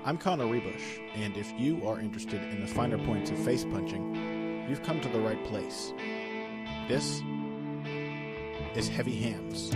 I'm Connor Ruebusch, and if you are interested in the finer points of face punching, you've come to the right place. This is Heavy Hands.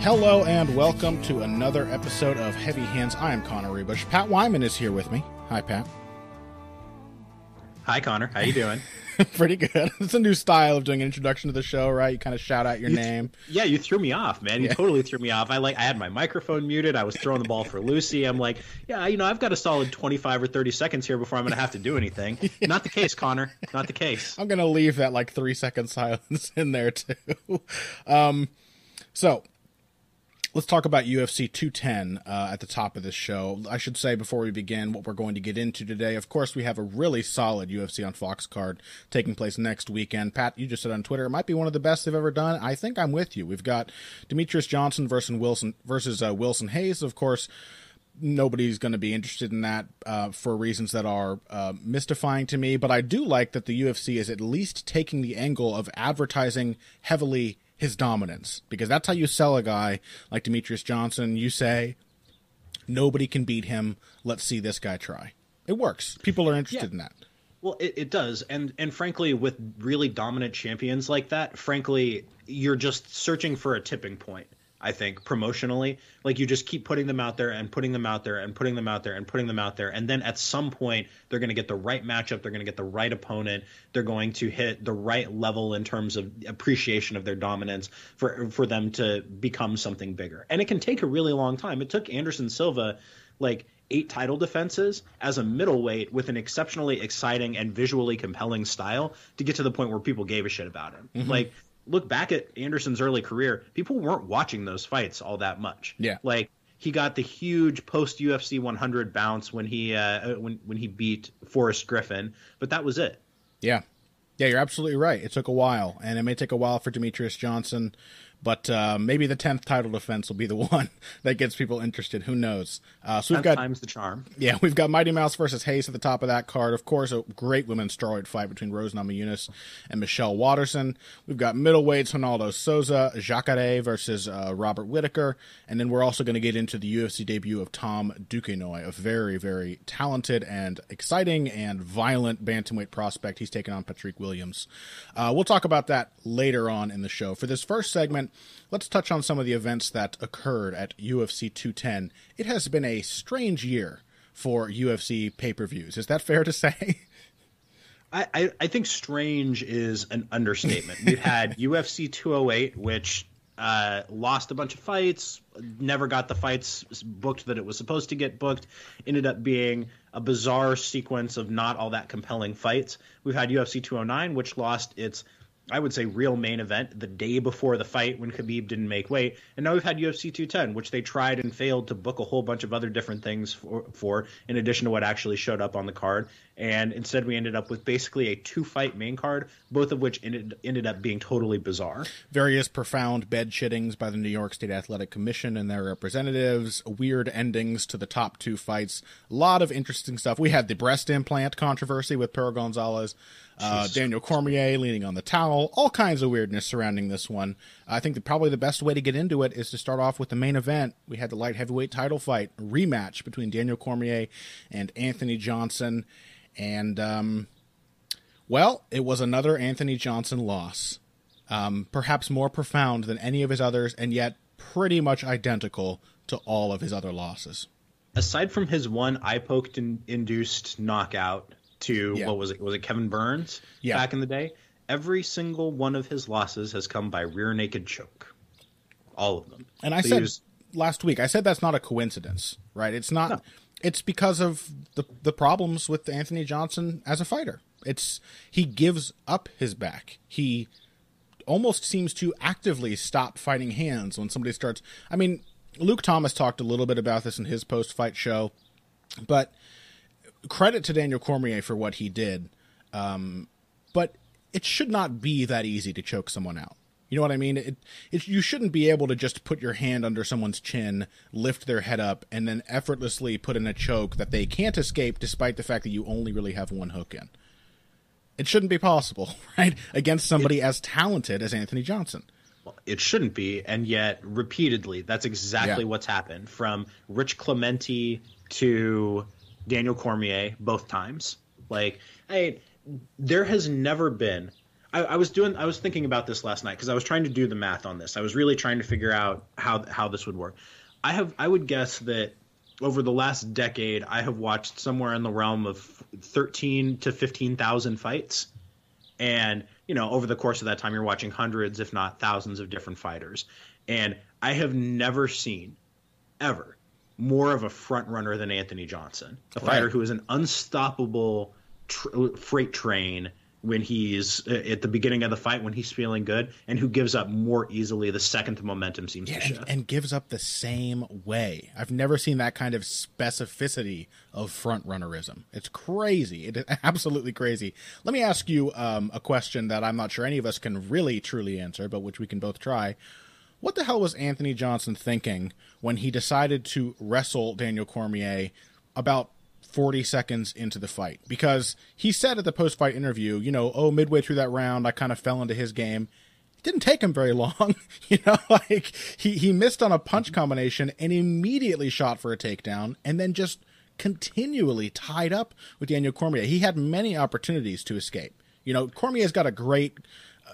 Hello and welcome to another episode of Heavy Hands. I am Connor Ruebusch. Pat Wyman is here with me. Hi, Pat. Hi, Connor. How you doing? Pretty good. It's a new style of doing an introduction to the show, right? You kind of shout out your name. Yeah, you threw me off, man. You totally threw me off. I had my microphone muted. I was throwing the ball for Lucy. I'm like, yeah, I've got a solid 25 or 30 seconds here before I'm going to have to do anything. Yeah. Not the case, Connor. Not the case. I'm going to leave that 3-second silence in there, too. So let's talk about UFC 210 at the top of this show. I should say before we begin what we're going to get into today. Of course, we have a really solid UFC on Fox card taking place next weekend. Pat, you just said on Twitter, it might be one of the best they've ever done. I think I'm with you. We've got Demetrious Johnson versus Wilson Reis. Of course, nobody's going to be interested in that for reasons that are mystifying to me. But I do like that the UFC is at least taking the angle of advertising heavily his dominance, because that's how you sell a guy like Demetrious Johnson. You say, nobody can beat him. Let's see this guy try. It works. People are interested in that. Well, it does. And frankly, with really dominant champions like that, frankly, you're just searching for a tipping point, I think, promotionally. Like, you just keep putting them out there and putting them out there and putting them out there and putting them out there. And then at some point, they're going to get the right matchup. They're going to get the right opponent. They're going to hit the right level in terms of appreciation of their dominance for them to become something bigger. And it can take a really long time. It took Anderson Silva 8 title defenses as a middleweight with an exceptionally exciting and visually compelling style to get to the point where people gave a shit about him. Mm-hmm. Look back at Anderson's early career, people weren't watching those fights all that much. Yeah. He got the huge post UFC 100 bounce when he beat Forrest Griffin, but that was it. Yeah. Yeah, you're absolutely right. It took a while, and it may take a while for Demetrious Johnson, but maybe the 10th title defense will be the one that gets people interested. Who knows? So we've got times the charm. Yeah, we've got Mighty Mouse versus Reis at the top of that card. Of course, a great women's strawweight fight between Rose Namajunas and Michelle Waterson. We've got middleweights Ronaldo Souza, Jacare versus Robert Whittaker, and then we're also going to get into the UFC debut of Tom Duquesnoy, a very, very talented and exciting and violent bantamweight prospect. He's taking on Patrick Williams. We'll talk about that later on in the show. For this first segment, let's touch on some of the events that occurred at UFC 210. It has been a strange year for UFC pay-per-views. Is that fair to say? I think strange is an understatement. We've had UFC 208, which lost a bunch of fights, never got the fights booked that it was supposed to get booked, ended up being a bizarre sequence of not all that compelling fights. We've had UFC 209, which lost its, I would say, real main event the day before the fight when Khabib didn't make weight. And now we've had UFC 210, which they tried and failed to book a whole bunch of other different things for in addition to what actually showed up on the card. And instead we ended up with basically a 2-fight main card, both of which ended up being totally bizarre. Various profound bed shittings by the New York State Athletic Commission and their representatives, weird endings to the top 2 fights, a lot of interesting stuff. We had the breast implant controversy with Pedro Gonzalez, Daniel Cormier leaning on the towel, all kinds of weirdness surrounding this one. I think that probably the best way to get into it is to start off with the main event. We had the light heavyweight title fight, a rematch between Daniel Cormier and Anthony Johnson. And, it was another Anthony Johnson loss. Perhaps more profound than any of his others, and yet pretty much identical to all of his other losses. Aside from his one eye-poked induced knockout to, what was it? Was it Kevin Burns back in the day? Every single one of his losses has come by rear naked choke. All of them. And I said last week, that's not a coincidence, right? It's not. No. It's because of the problems with Anthony Johnson as a fighter. He gives up his back. He almost seems to actively stop fighting hands when somebody starts. I mean, Luke Thomas talked a little bit about this in his post-fight show, but credit to Daniel Cormier for what he did. But it should not be that easy to choke someone out. You know what I mean? You shouldn't be able to just put your hand under someone's chin, lift their head up, and then effortlessly put in a choke that they can't escape despite the fact that you only really have one hook in. It shouldn't be possible, right? Against somebody as talented as Anthony Johnson. Well, it shouldn't be, and yet repeatedly, that's exactly what's happened. From Rich Clemente to Daniel Cormier, both times. Like, there has never been... I was thinking about this last night because I was trying to do the math on this. I was really trying to figure out how this would work. I would guess that over the last decade, I have watched somewhere in the realm of 13 to 15,000 fights. And, over the course of that time, you're watching hundreds, if not thousands of different fighters. And I have never seen, ever, more of a front runner than Anthony Johnson, a fighter who is an unstoppable freight train when he's at the beginning of the fight, when he's feeling good, and who gives up more easily the second the momentum seems to shift. And gives up the same way. I've never seen that kind of specificity of front runnerism. It's crazy. It is absolutely crazy. Let me ask you a question that I'm not sure any of us can really truly answer, but which we can both try. What the hell was Anthony Johnson thinking when he decided to wrestle Daniel Cormier about 40 seconds into the fight? Because he said at the post-fight interview, midway through that round, I kind of fell into his game. It didn't take him very long. He missed on a punch combination and immediately shot for a takedown and then just continually tied up with Daniel Cormier. He had many opportunities to escape. Cormier's got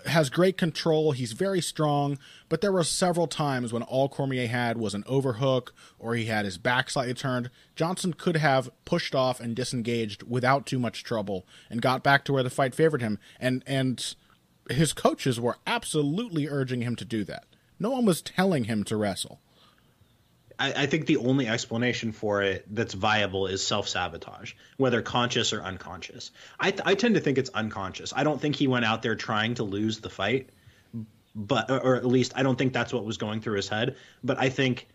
has great control. He's very strong, but there were several times when all Cormier had was an overhook or he had his back slightly turned. Johnson could have pushed off and disengaged without too much trouble and got back to where the fight favored him. And his coaches were absolutely urging him to do that. No one was telling him to wrestle. I think the only explanation for it that's viable is self-sabotage, whether conscious or unconscious. I tend to think it's unconscious. I don't think he went out there trying to lose the fight, or at least I don't think that's what was going through his head. But I think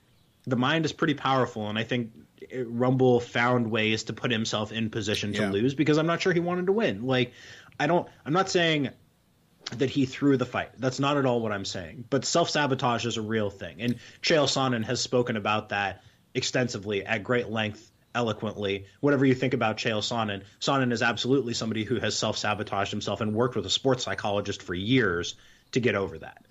the mind is pretty powerful, and I think Rumble found ways to put himself in position to lose because I'm not sure he wanted to win. I'm not saying that he threw the fight. That's not at all what I'm saying. But self-sabotage is a real thing. And Chael Sonnen has spoken about that extensively at great length, eloquently. Whatever you think about Chael Sonnen, Sonnen is absolutely somebody who has self-sabotaged himself and worked with a sports psychologist for years to get over that,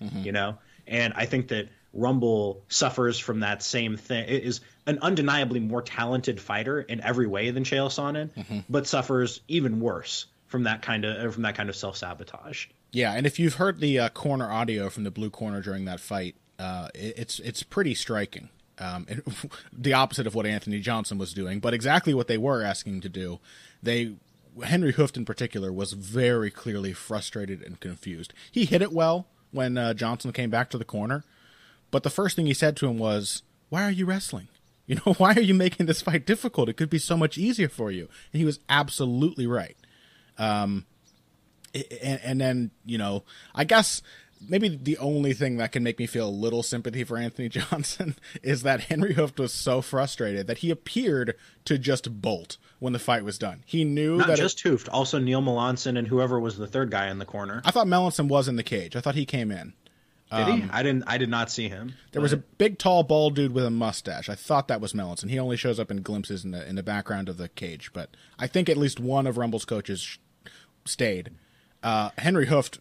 And I think that Rumble suffers from that same thing. It is an undeniably more talented fighter in every way than Chael Sonnen, but suffers even worse from that kind of self-sabotage. Yeah, and if you've heard the corner audio from the blue corner during that fight, it's pretty striking. The opposite of what Anthony Johnson was doing, but exactly what they were asking him to do. Henry Hooft in particular was very clearly frustrated and confused. He hit it well when Johnson came back to the corner, but the first thing he said to him was, "Why are you wrestling? Why are you making this fight difficult? It could be so much easier for you." And he was absolutely right. And then, I guess maybe the only thing that can make me feel a little sympathy for Anthony Johnson is that Henry Hooft was so frustrated that he appeared to just bolt when the fight was done. He knew not just Hooft, also Neil Melanson and whoever was the third guy in the corner. I thought Melanson was in the cage. I thought he came in. Did he? I did not see him. There was a big, tall, bald dude with a mustache. I thought that was Melanson. He only shows up in glimpses in the background of the cage, but I think at least one of Rumble's coaches stayed. Henry Hooft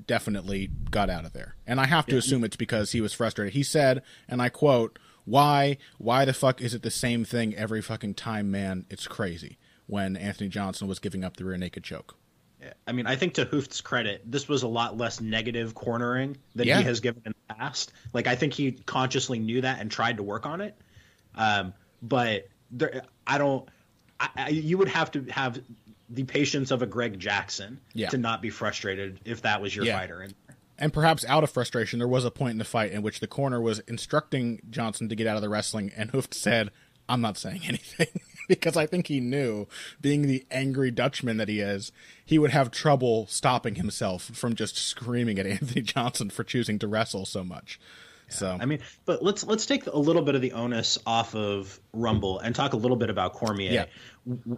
definitely got out of there. And I have to assume it's because he was frustrated. He said, and I quote, why the fuck is it the same thing every fucking time, man? It's crazy," when Anthony Johnson was giving up the rear naked choke. Yeah. I mean, I think to Hooft's credit, this was a lot less negative cornering than he has given in the past. I think he consciously knew that and tried to work on it. But you would have to have the patience of a Greg Jackson to not be frustrated if that was your fighter. And perhaps out of frustration, there was a point in the fight in which the corner was instructing Johnson to get out of the wrestling, and Hooft said, "I'm not saying anything," because I think he knew, being the angry Dutchman that he is, he would have trouble stopping himself from just screaming at Anthony Johnson for choosing to wrestle so much. Yeah. So I mean, but let's take a little bit of the onus off of Rumble and talk a little bit about Cormier. Yeah.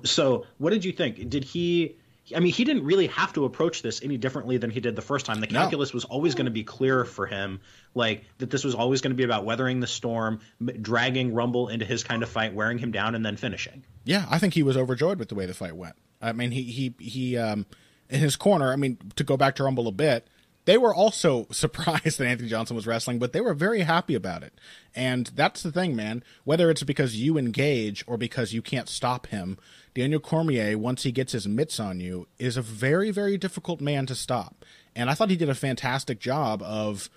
So what did you think? Did he I mean, he didn't really have to approach this any differently than he did the first time. The calculus was always going to be clear for him, like that this was always going to be about weathering the storm, dragging Rumble into his kind of fight, wearing him down, and then finishing. Yeah, I think he was overjoyed with the way the fight went. I mean, he in his corner, I mean, to go back to Rumble a bit, they were also surprised that Anthony Johnson was wrestling, but they were very happy about it. And that's the thing, man. Whether it's because you engage or because you can't stop him, Daniel Cormier, once he gets his mitts on you, is a very, very difficult man to stop. And I thought he did a fantastic job of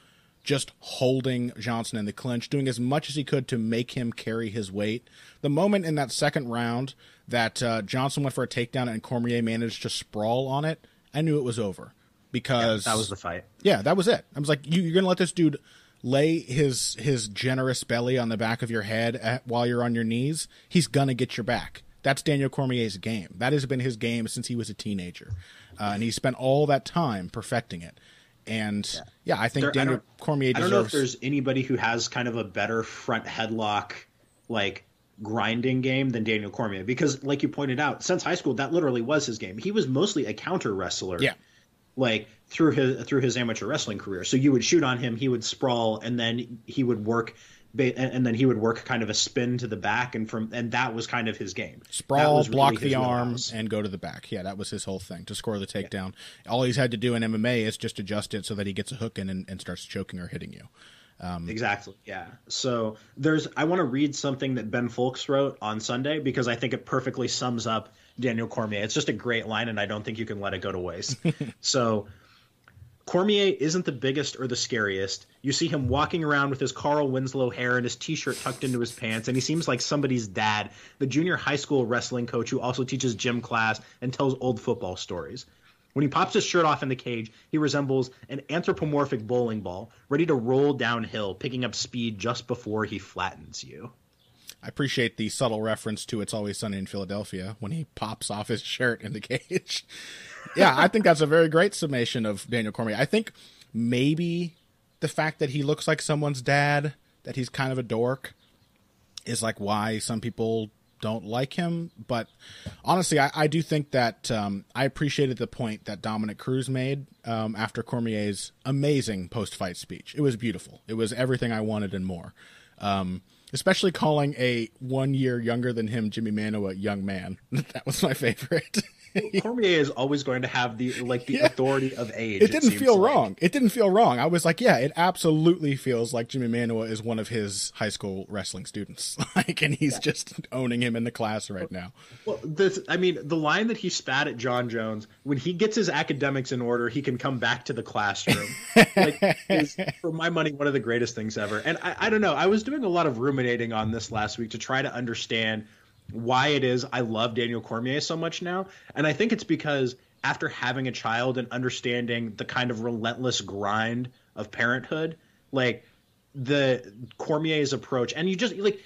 just holding Johnson in the clinch, doing as much as he could to make him carry his weight. The moment in that second round that Johnson went for a takedown and Cormier managed to sprawl on it, I knew it was over. Because that was the fight. Yeah, that was it. I was like, you're going to let this dude lay his generous belly on the back of your head while you're on your knees? He's going to get your back. That's Daniel Cormier's game. That has been his game since he was a teenager. And he spent all that time perfecting it. And, yeah, I think Daniel Cormier deserves... I don't know if there's anybody who has kind of a better front headlock, like, grinding game than Daniel Cormier. Because, like you pointed out, since high school, that literally was his game. He was mostly a counter wrestler. Yeah. Like through his amateur wrestling career. So you would shoot on him, he would sprawl, and then he would work kind of a spin to the back, and that was kind of his game. Sprawl, block the arm, and go to the back. Yeah, that was his whole thing, to score the takedown. Yeah. All he's had to do in MMA is just adjust it so that he gets a hook in and starts choking or hitting you. Exactly. Yeah. So I want to read something that Ben Folks wrote on Sunday because I think it perfectly sums up Daniel Cormier. It's just a great line, and I don't think you can let it go to waste. So Cormier isn't the biggest or the scariest. You see him walking around with his Carl Winslow hair and his t-shirt tucked into his pants, and he seems like somebody's dad, the junior high school wrestling coach who also teaches gym class and tells old football stories. When he pops his shirt off in the cage, he resembles an anthropomorphic bowling ball, ready to roll downhill, picking up speed just before he flattens you. I appreciate the subtle reference to It's Always Sunny in Philadelphia when he pops off his shirt in the cage. Yeah, I think that's a very great summation of Daniel Cormier. I think maybe the fact that he looks like someone's dad, that he's kind of a dork, is like why some people don't like him. But honestly, I do think that I appreciated the point that Dominic Cruz made after Cormier's amazing post-fight speech. It was beautiful. It was everything I wanted and more. Especially calling a 1 year younger than him Jimmy Manoa young man. That was my favorite. Cormier is always going to have the authority of age. It didn't feel wrong. It didn't feel wrong. I was like, yeah, it absolutely feels like Jimmy Manoa is one of his high school wrestling students. And he's just owning him in the class right now. Well, the line that he spat at John Jones, when he gets his academics in order, he can come back to the classroom. Is, for my money, one of the greatest things ever. And I don't know. I was doing a lot of ruminating on this last week to try to understand why it is I love Daniel Cormier so much now. And I think it's because after having a child and understanding the kind of relentless grind of parenthood, like the Cormier's approach, and you just like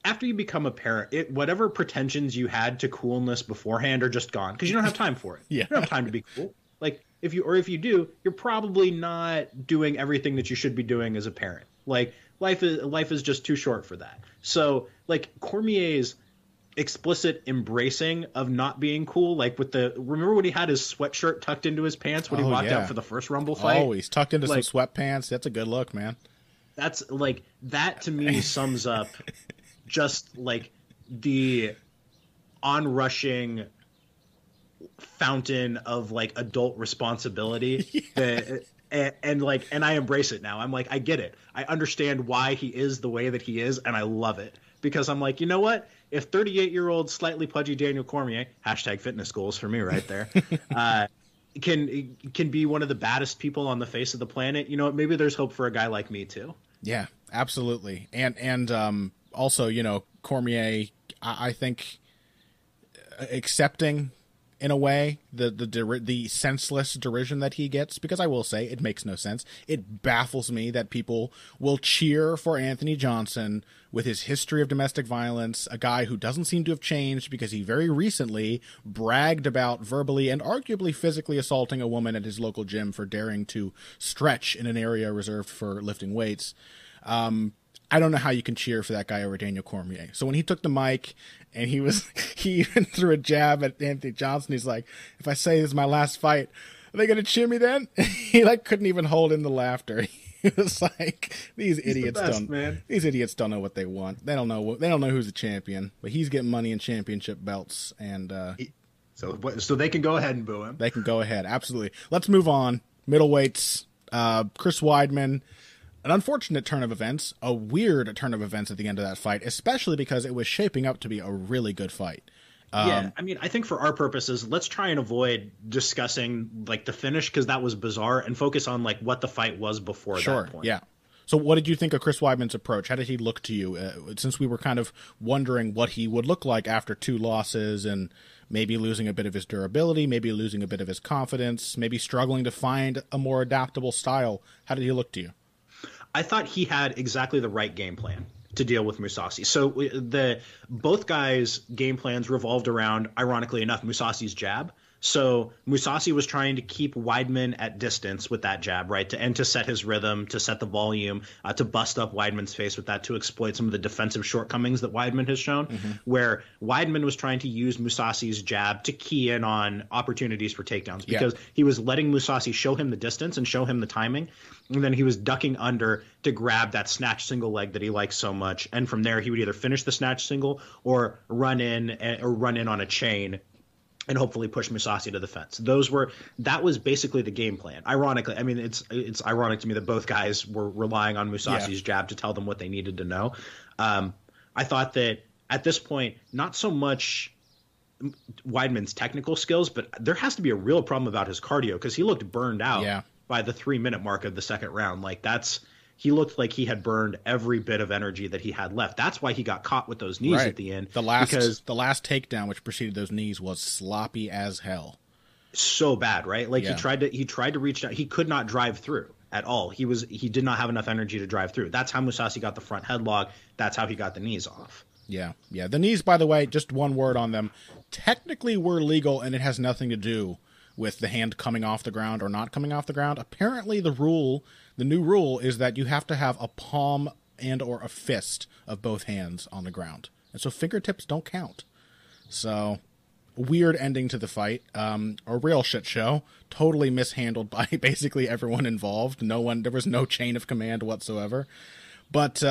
after you become a parent, whatever pretensions you had to coolness beforehand are just gone because you don't have time for it. Yeah. You don't have time to be cool. Like if you do, you're probably not doing everything that you should be doing as a parent. Like life is just too short for that. So like Cormier's explicit embracing of not being cool, like remember when he had his sweatshirt tucked into his pants when he walked out for the first Rumble fight? Oh, he's tucked into some sweatpants. That's a good look, man. That's like that to me sums up just like the onrushing fountain of like adult responsibility and I embrace it now. I'm like, I get it. I understand why he is the way that he is, and I love it. Because I'm like, you know what? If 38-year-old slightly pudgy Daniel Cormier, #fitness goals for me right there, can be one of the baddest people on the face of the planet, you know what? Maybe there's hope for a guy like me too. Yeah, absolutely. And also, you know, Cormier, I think accepting in a way the senseless derision that he gets, because I will say it makes no sense. It baffles me that people will cheer for Anthony Johnson with his history of domestic violence, a guy who doesn't seem to have changed because he very recently bragged about verbally and arguably physically assaulting a woman at his local gym for daring to stretch in an area reserved for lifting weights. I don't know how you can cheer for that guy over Daniel Cormier. So when he took the mic and he even threw a jab at Anthony Johnson, he's like, if I say this is my last fight, are they going to cheer me then? He like couldn't even hold in the laughter. He was like, these idiots don't know what they want. They don't know who's the champion, but he's getting money and championship belts. And, so they can go ahead and boo him. They can go ahead. Absolutely. Let's move on. Middleweights, Chris Weidman. An unfortunate turn of events, a weird turn of events at the end of that fight, especially because it was shaping up to be a really good fight. I mean, I think for our purposes, let's try and avoid discussing like the finish because that was bizarre and focus on like what the fight was before that point. Yeah. So what did you think of Chris Weidman's approach? How did he look to you? Since we were kind of wondering what he would look like after 2 losses and maybe losing a bit of his durability, maybe losing a bit of his confidence, maybe struggling to find a more adaptable style. How did he look to you? I thought he had exactly the right game plan to deal with Mousasi. So both guys' game plans revolved around, ironically enough, Mousasi's jab. So Mousasi was trying to keep Weidman at distance with that jab, right? To set his rhythm, to set the volume, to bust up Weidman's face with that, to exploit some of the defensive shortcomings that Weidman has shown, where Weidman was trying to use Mousasi's jab to key in on opportunities for takedowns because he was letting Mousasi show him the distance and show him the timing. And then he was ducking under to grab that snatch single leg that he likes so much. And from there, he would either finish the snatch single or run in on a chain and hopefully push Mousasi to the fence. That was basically the game plan. Ironically, I mean, it's ironic to me that both guys were relying on Mousasi's jab to tell them what they needed to know. I thought that at this point, not so much Weidman's technical skills, but there has to be a real problem about his cardio because he looked burned out by the 3-minute mark of the second round. Like he looked like he had burned every bit of energy that he had left. That's why he got caught with those knees at the end. The last takedown, which preceded those knees, was sloppy as hell. So bad, right? Like he tried to reach down. He could not drive through at all. He did not have enough energy to drive through. That's how Mousasi got the front headlock. That's how he got the knees off. Yeah. The knees, by the way, just one word on them, technically were legal, and it has nothing to do with the hand coming off the ground or not coming off the ground. Apparently the new rule is that you have to have a palm and or a fist of both hands on the ground. And so fingertips don't count. So weird ending to the fight. A real shit show. Totally mishandled by basically everyone involved. There was no chain of command whatsoever. But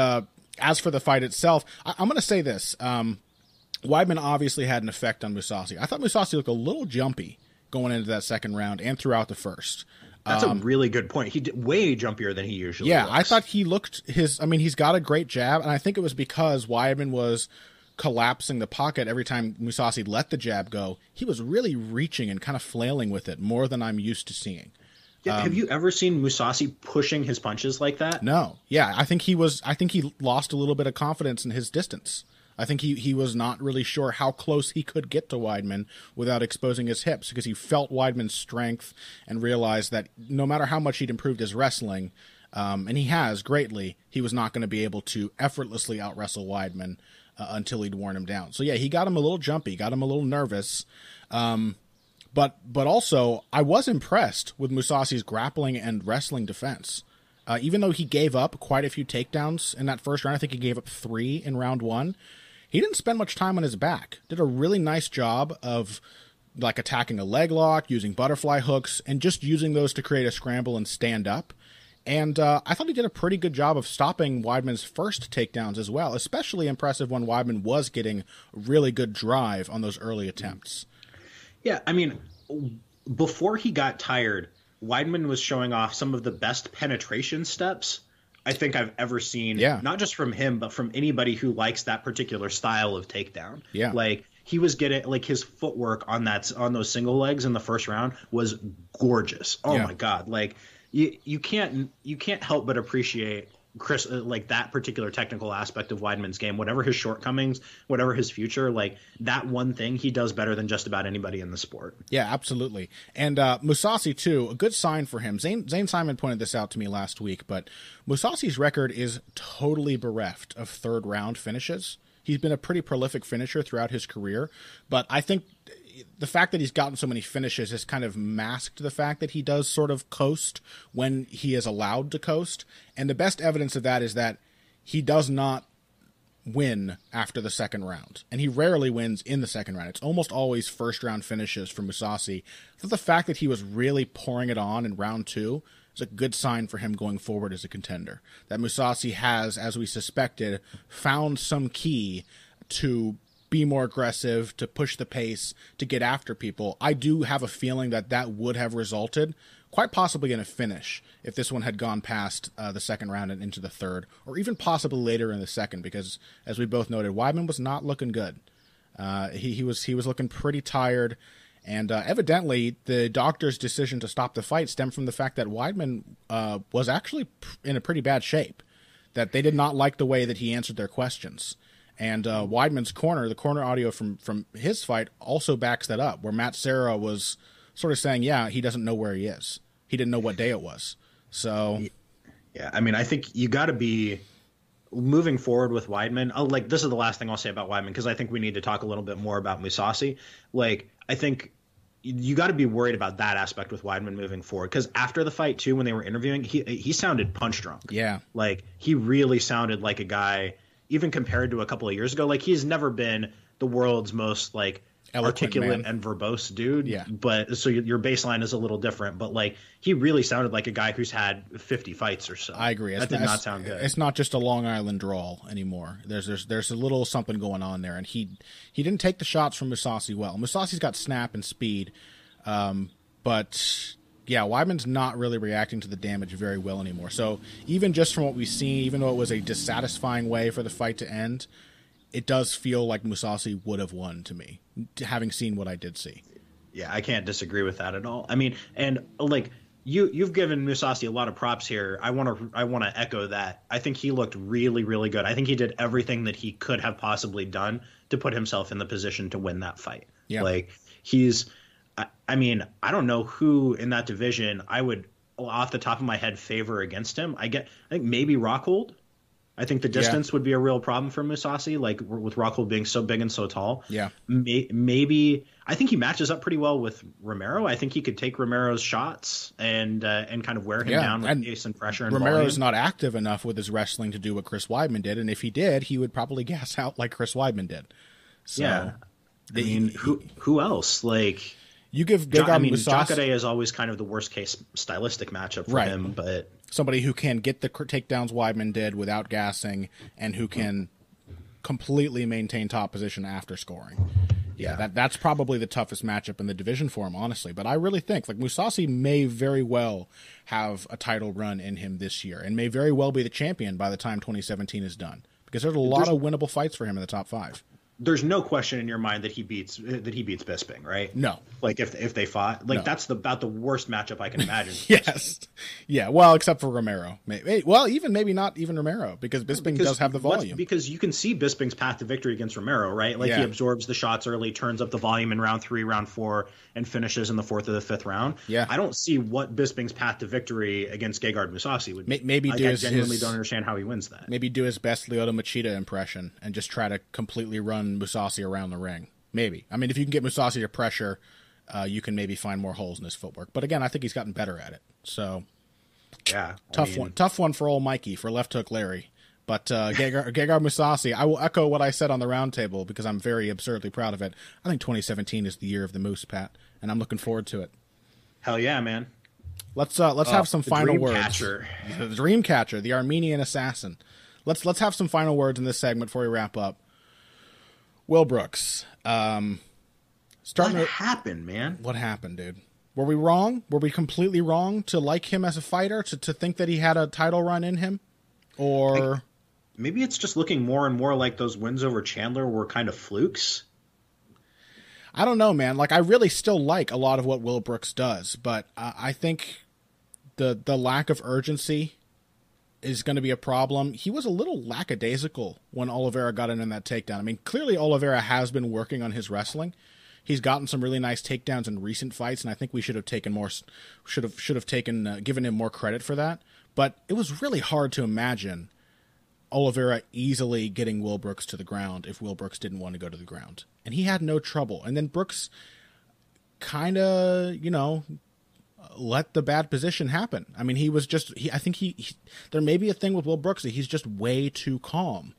as for the fight itself, I'm going to say this. Weidman obviously had an effect on Mousasi. I thought Mousasi looked a little jumpy going into that second round and throughout the first. That's a really good point. He did way jumpier than he usually looks. I thought he looked he's got a great jab, and I think it was because Weidman was collapsing the pocket every time Mousasi let the jab go. He was really reaching and kind of flailing with it more than I'm used to seeing. Yeah, have you ever seen Mousasi pushing his punches like that? No. Yeah, I think he lost a little bit of confidence in his distance. I think he was not really sure how close he could get to Weidman without exposing his hips because he felt Weidman's strength and realized that no matter how much he'd improved his wrestling, and he has greatly, he was not going to be able to effortlessly out-wrestle Weidman until he'd worn him down. So yeah, he got him a little jumpy, got him a little nervous. But also, I was impressed with Mousasi's grappling and wrestling defense. Even though he gave up quite a few takedowns in that first round, I think he gave up 3 in round 1. He didn't spend much time on his back. Did a really nice job of like attacking a leg lock, using butterfly hooks, and just using those to create a scramble and stand up. And I thought he did a pretty good job of stopping Weidman's first takedowns as well, especially impressive when Weidman was getting really good drive on those early attempts. Yeah, I mean, before he got tired, Weidman was showing off some of the best penetration steps I think I've ever seen, not just from him, but from anybody who likes that particular style of takedown. Yeah. Like he was getting like his footwork on those single legs in the first round was gorgeous. Oh my God. Like you can't help but appreciate Chris, like that particular technical aspect of Weidman's game, whatever his shortcomings, whatever his future, like that one thing he does better than just about anybody in the sport. Yeah, absolutely. And Mousasi too, a good sign for him. Zane Simon pointed this out to me last week, but Mousasi's record is totally bereft of third round finishes. He's been a pretty prolific finisher throughout his career, but I think the fact that he's gotten so many finishes has kind of masked the fact that he does sort of coast when he is allowed to coast. And the best evidence of that is that he does not win after the second round, and he rarely wins in the second round. It's almost always first round finishes for Mousasi. So the fact that he was really pouring it on in round 2 is a good sign for him going forward as a contender. That Mousasi has, as we suspected, found some key to be more aggressive, to push the pace, to get after people. I do have a feeling that that would have resulted quite possibly in a finish if this one had gone past the second round and into the third, or even possibly later in the second, because as we both noted, Weidman was not looking good. He was looking pretty tired, and evidently the doctor's decision to stop the fight stemmed from the fact that Weidman was actually in a pretty bad shape, that they did not like the way that he answered their questions. And Weidman's corner, the corner audio from his fight also backs that up, where Matt Serra was sort of saying, yeah, he doesn't know where he is. He didn't know what day it was. So, yeah, I mean, I think you got to be moving forward with Weidman. Like, this is the last thing I'll say about Weidman, because I think we need to talk a little bit more about Mousasi. Like, I think you got to be worried about that aspect with Weidman moving forward, because after the fight too, when they were interviewing, he sounded punch drunk. Yeah, like he really sounded like a guy, even compared to a couple of years ago. Like, he's never been the world's most like articulate and verbose dude. Yeah. But so your baseline is a little different, but like he really sounded like a guy who's had 50 fights or so. I agree. That did not sound good. It's not just a Long Island drawl anymore. There's a little something going on there, and he didn't take the shots from Mousasi well. Mousasi's got snap and speed, but yeah, Weidman's not really reacting to the damage very well anymore. So even just from what we've seen, even though it was a dissatisfying way for the fight to end, it does feel like Mousasi would have won to me, having seen what I did see. Yeah, I can't disagree with that at all. I mean, and like you've given Mousasi a lot of props here. I want to echo that. I think he looked really, really good. I think he did everything that he could have possibly done to put himself in the position to win that fight. Yeah. Like I mean, I don't know who in that division I would, off the top of my head, favor against him. I think maybe Rockhold. I think the distance would be a real problem for Mousasi, like with Rockhold being so big and so tall. Yeah. Maybe I think he matches up pretty well with Romero. I think he could take Romero's shots and kind of wear him down with pace and pressure. And Romero's volume. Not active enough with his wrestling to do what Chris Weidman did, and if he did, he would probably gas out like Chris Weidman did. So, yeah. I mean, who else? Like, you give Mousasi. Jacare is always kind of the worst case stylistic matchup for him, but somebody who can get the takedowns Weidman did without gassing, and who can completely maintain top position after scoring. Yeah, that's probably the toughest matchup in the division for him, honestly. But I really think like Mousasi may very well have a title run in him this year, and may very well be the champion by the time 2017 is done, because there's a lot of winnable fights for him in the top 5. There's no question in your mind that he beats Bisping, right? No. Like if they fought, like that's about the worst matchup I can imagine. Yes. Yeah. Well, except for Romero. Maybe not even Romero, because Bisping does have the volume. Because you can see Bisping's path to victory against Romero, right? Like he absorbs the shots early, turns up the volume in round 3, round 4, and finishes in the 4th or the 5th round. Yeah. I don't see what Bisping's path to victory against Gegard Mousasi would be. Maybe I genuinely don't understand how he wins that. Maybe do his best Lyoto Machida impression and just try to completely run Mousasi around the ring. Maybe. I mean, if you can get Mousasi to pressure, you can maybe find more holes in his footwork. But again, I think he's gotten better at it. So, yeah, tough one for old Mikey, for left hook Larry. But Gegard Mousasi, I will echo what I said on the roundtable, because I'm very absurdly proud of it. I think 2017 is the year of the Moose, Pat, and I'm looking forward to it. Hell yeah, man. Let's have some final words. Catcher. The dream catcher, the Armenian assassin. Let's have some final words in this segment before we wrap up. Will Brooks. What happened, man? What happened, dude? Were we wrong? Were we completely wrong to like him as a fighter, to think that he had a title run in him? Or maybe it's just looking more and more like those wins over Chandler were kind of flukes. I don't know, man. Like, I really still like a lot of what Will Brooks does, but I think the lack of urgency is going to be a problem. He was a little lackadaisical when Oliveira got in that takedown. I mean, clearly Oliveira has been working on his wrestling. He's gotten some really nice takedowns in recent fights, and I think we should have taken given him more credit for that. But it was really hard to imagine Oliveira easily getting Will Brooks to the ground if Will Brooks didn't want to go to the ground. And he had no trouble. And then Brooks kind of, let the bad position happen. I mean, I think there may be a thing with Will Brooks that he's just way too calm,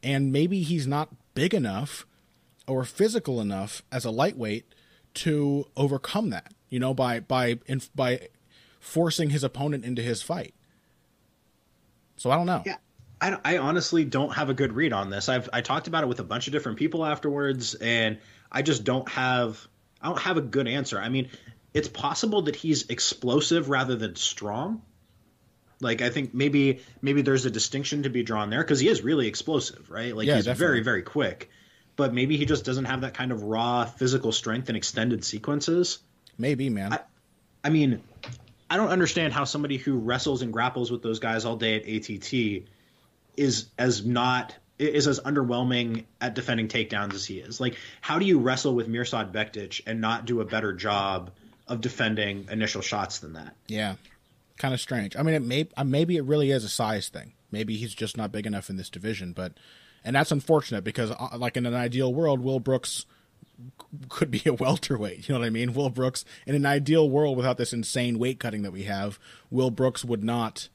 and maybe he's not big enough or physical enough as a lightweight to overcome that, by forcing his opponent into his fight. So I don't know. Yeah. I honestly don't have a good read on this. I talked about it with a bunch of different people afterwards, and I just don't have a good answer. I mean, it's possible that he's explosive rather than strong. Like, I think maybe there's a distinction to be drawn there, because he is really explosive, right? Like, he's definitely very, very quick. But maybe he just doesn't have that kind of raw physical strength in extended sequences. Maybe, man. I mean, I don't understand how somebody who wrestles and grapples with those guys all day at ATT is as underwhelming at defending takedowns as he is. Like, how do you wrestle with Mirsad Bektic and not do a better job of defending initial shots than that? Yeah, kind of strange. I mean, maybe it really is a size thing. Maybe he's just not big enough in this division, and that's unfortunate, because like in an ideal world, Will Brooks could be a welterweight. You know what I mean? Will Brooks, in an ideal world without this insane weight cutting that we have, Will Brooks would not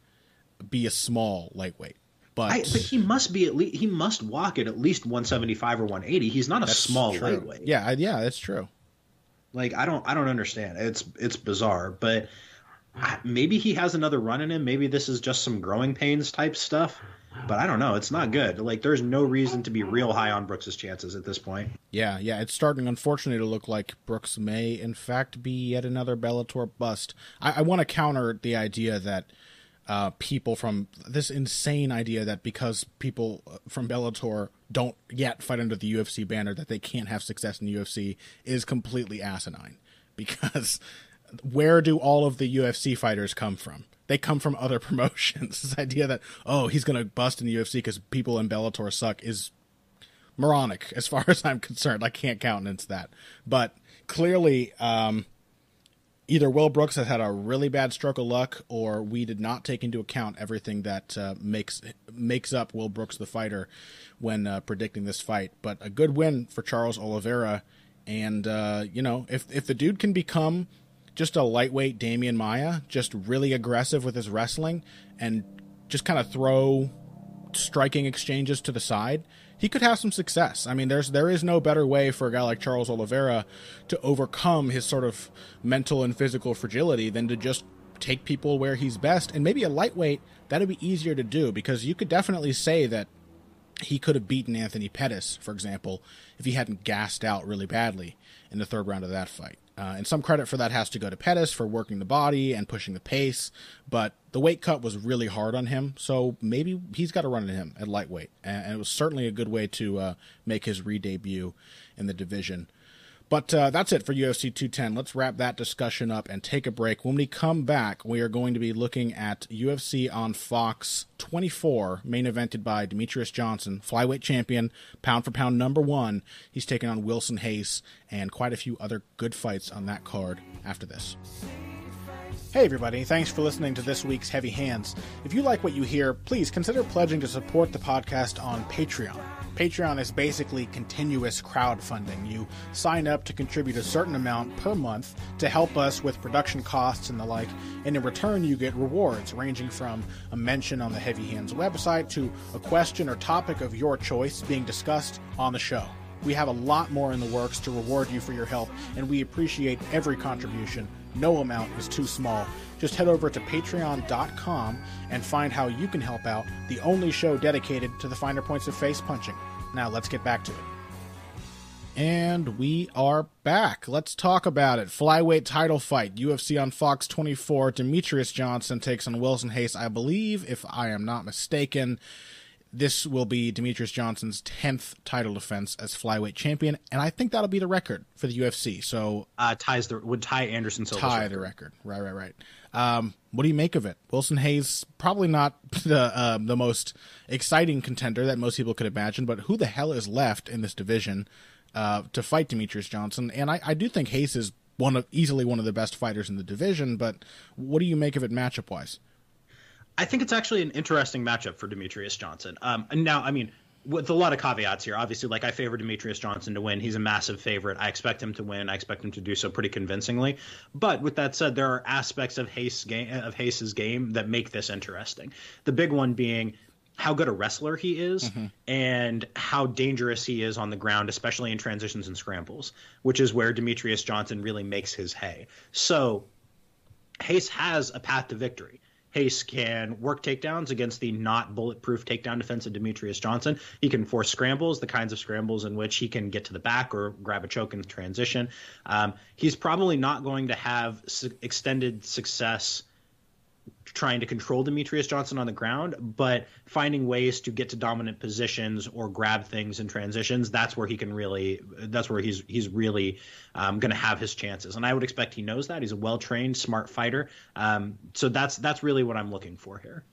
be a small lightweight. But he must be he must walk at least 175 or 180. He's not a small lightweight. Yeah, that's true. Like, I don't understand. It's bizarre, but maybe he has another run in him. Maybe this is just some growing pains type stuff. But I don't know. It's not good. Like, there's no reason to be real high on Brooks's chances at this point. Yeah. It's starting, unfortunately, to look like Brooks may, in fact, be yet another Bellator bust. I want to counter the idea that people from this insane idea that because people from Bellator don't yet fight under the UFC banner that they can't have success in the UFC is completely asinine. Because where do all of the UFC fighters come from? They come from other promotions. This idea that, he's going to bust in the UFC because people in Bellator suck is moronic as far as I'm concerned. I can't countenance that. But clearly, either Will Brooks has had a really bad stroke of luck, or we did not take into account everything that makes up Will Brooks the fighter when predicting this fight. But a good win for Charles Oliveira, and if the dude can become just a lightweight Damian Maia, just really aggressive with his wrestling and just kind of throw striking exchanges to the side, he could have some success. I mean, there is no better way for a guy like Charles Oliveira to overcome his sort of mental and physical fragility than to just take people where he's best. And maybe a lightweight, that'd be easier to do, because you could definitely say that he could have beaten Anthony Pettis, for example, if he hadn't gassed out really badly in the third round of that fight. And some credit for that has to go to Pettis for working the body and pushing the pace, but the weight cut was really hard on him, so maybe he's got to run into him at lightweight. And it was certainly a good way to make his re-debut in the division. But that's it for UFC 210. Let's wrap that discussion up and take a break. When we come back, we are going to be looking at UFC on Fox 24, main evented by Demetrious Johnson, flyweight champion, pound-for-pound #1. He's taking on Wilson Reis, and quite a few other good fights on that card after this. Hey everybody, thanks for listening to this week's Heavy Hands. If you like what you hear, please consider pledging to support the podcast on Patreon. Patreon is basically continuous crowdfunding. You sign up to contribute a certain amount per month to help us with production costs and the like, and in return you get rewards ranging from a mention on the Heavy Hands website to a question or topic of your choice being discussed on the show. We have a lot more in the works to reward you for your help, and we appreciate every contribution. No amount is too small. Just head over to patreon.com and find how you can help out, the only show dedicated to the finer points of face punching. Now let's get back to it. And we are back. Let's talk about it. Flyweight title fight, UFC on Fox 24. Demetrious Johnson takes on Wilson Reis. I believe, if I am not mistaken, this will be Demetrious Johnson's 10th title defense as flyweight champion, and I think that'll be the record for the UFC. So would tie Anderson Silva's tie the record. Right. What do you make of it? Wilson Reis, probably not the most exciting contender that most people could imagine, but who the hell is left in this division to fight Demetrious Johnson? And I do think Reis is easily one of the best fighters in the division, but what do you make of it matchup-wise? I think it's actually an interesting matchup for Demetrious Johnson. Now, I mean, with a lot of caveats here. Obviously, like, I favor Demetrious Johnson to win. He's a massive favorite. I expect him to win. I expect him to do so pretty convincingly. But with that said, there are aspects of Reis's game that make this interesting. The big one being how good a wrestler he is and how dangerous he is on the ground, especially in transitions and scrambles, which is where Demetrious Johnson really makes his hay. So Reis has a path to victory. Reis can work takedowns against the not bulletproof takedown defense of Demetrious Johnson. He can force scrambles, the kinds of scrambles in which he can get to the back or grab a choke in transition. He's probably not going to have extended success trying to control Demetrious Johnson on the ground, but finding ways to get to dominant positions or grab things in transitions, that's where he's really going to have his chances. And I would expect he knows that. He's a well-trained, smart fighter. So that's really what I'm looking for here.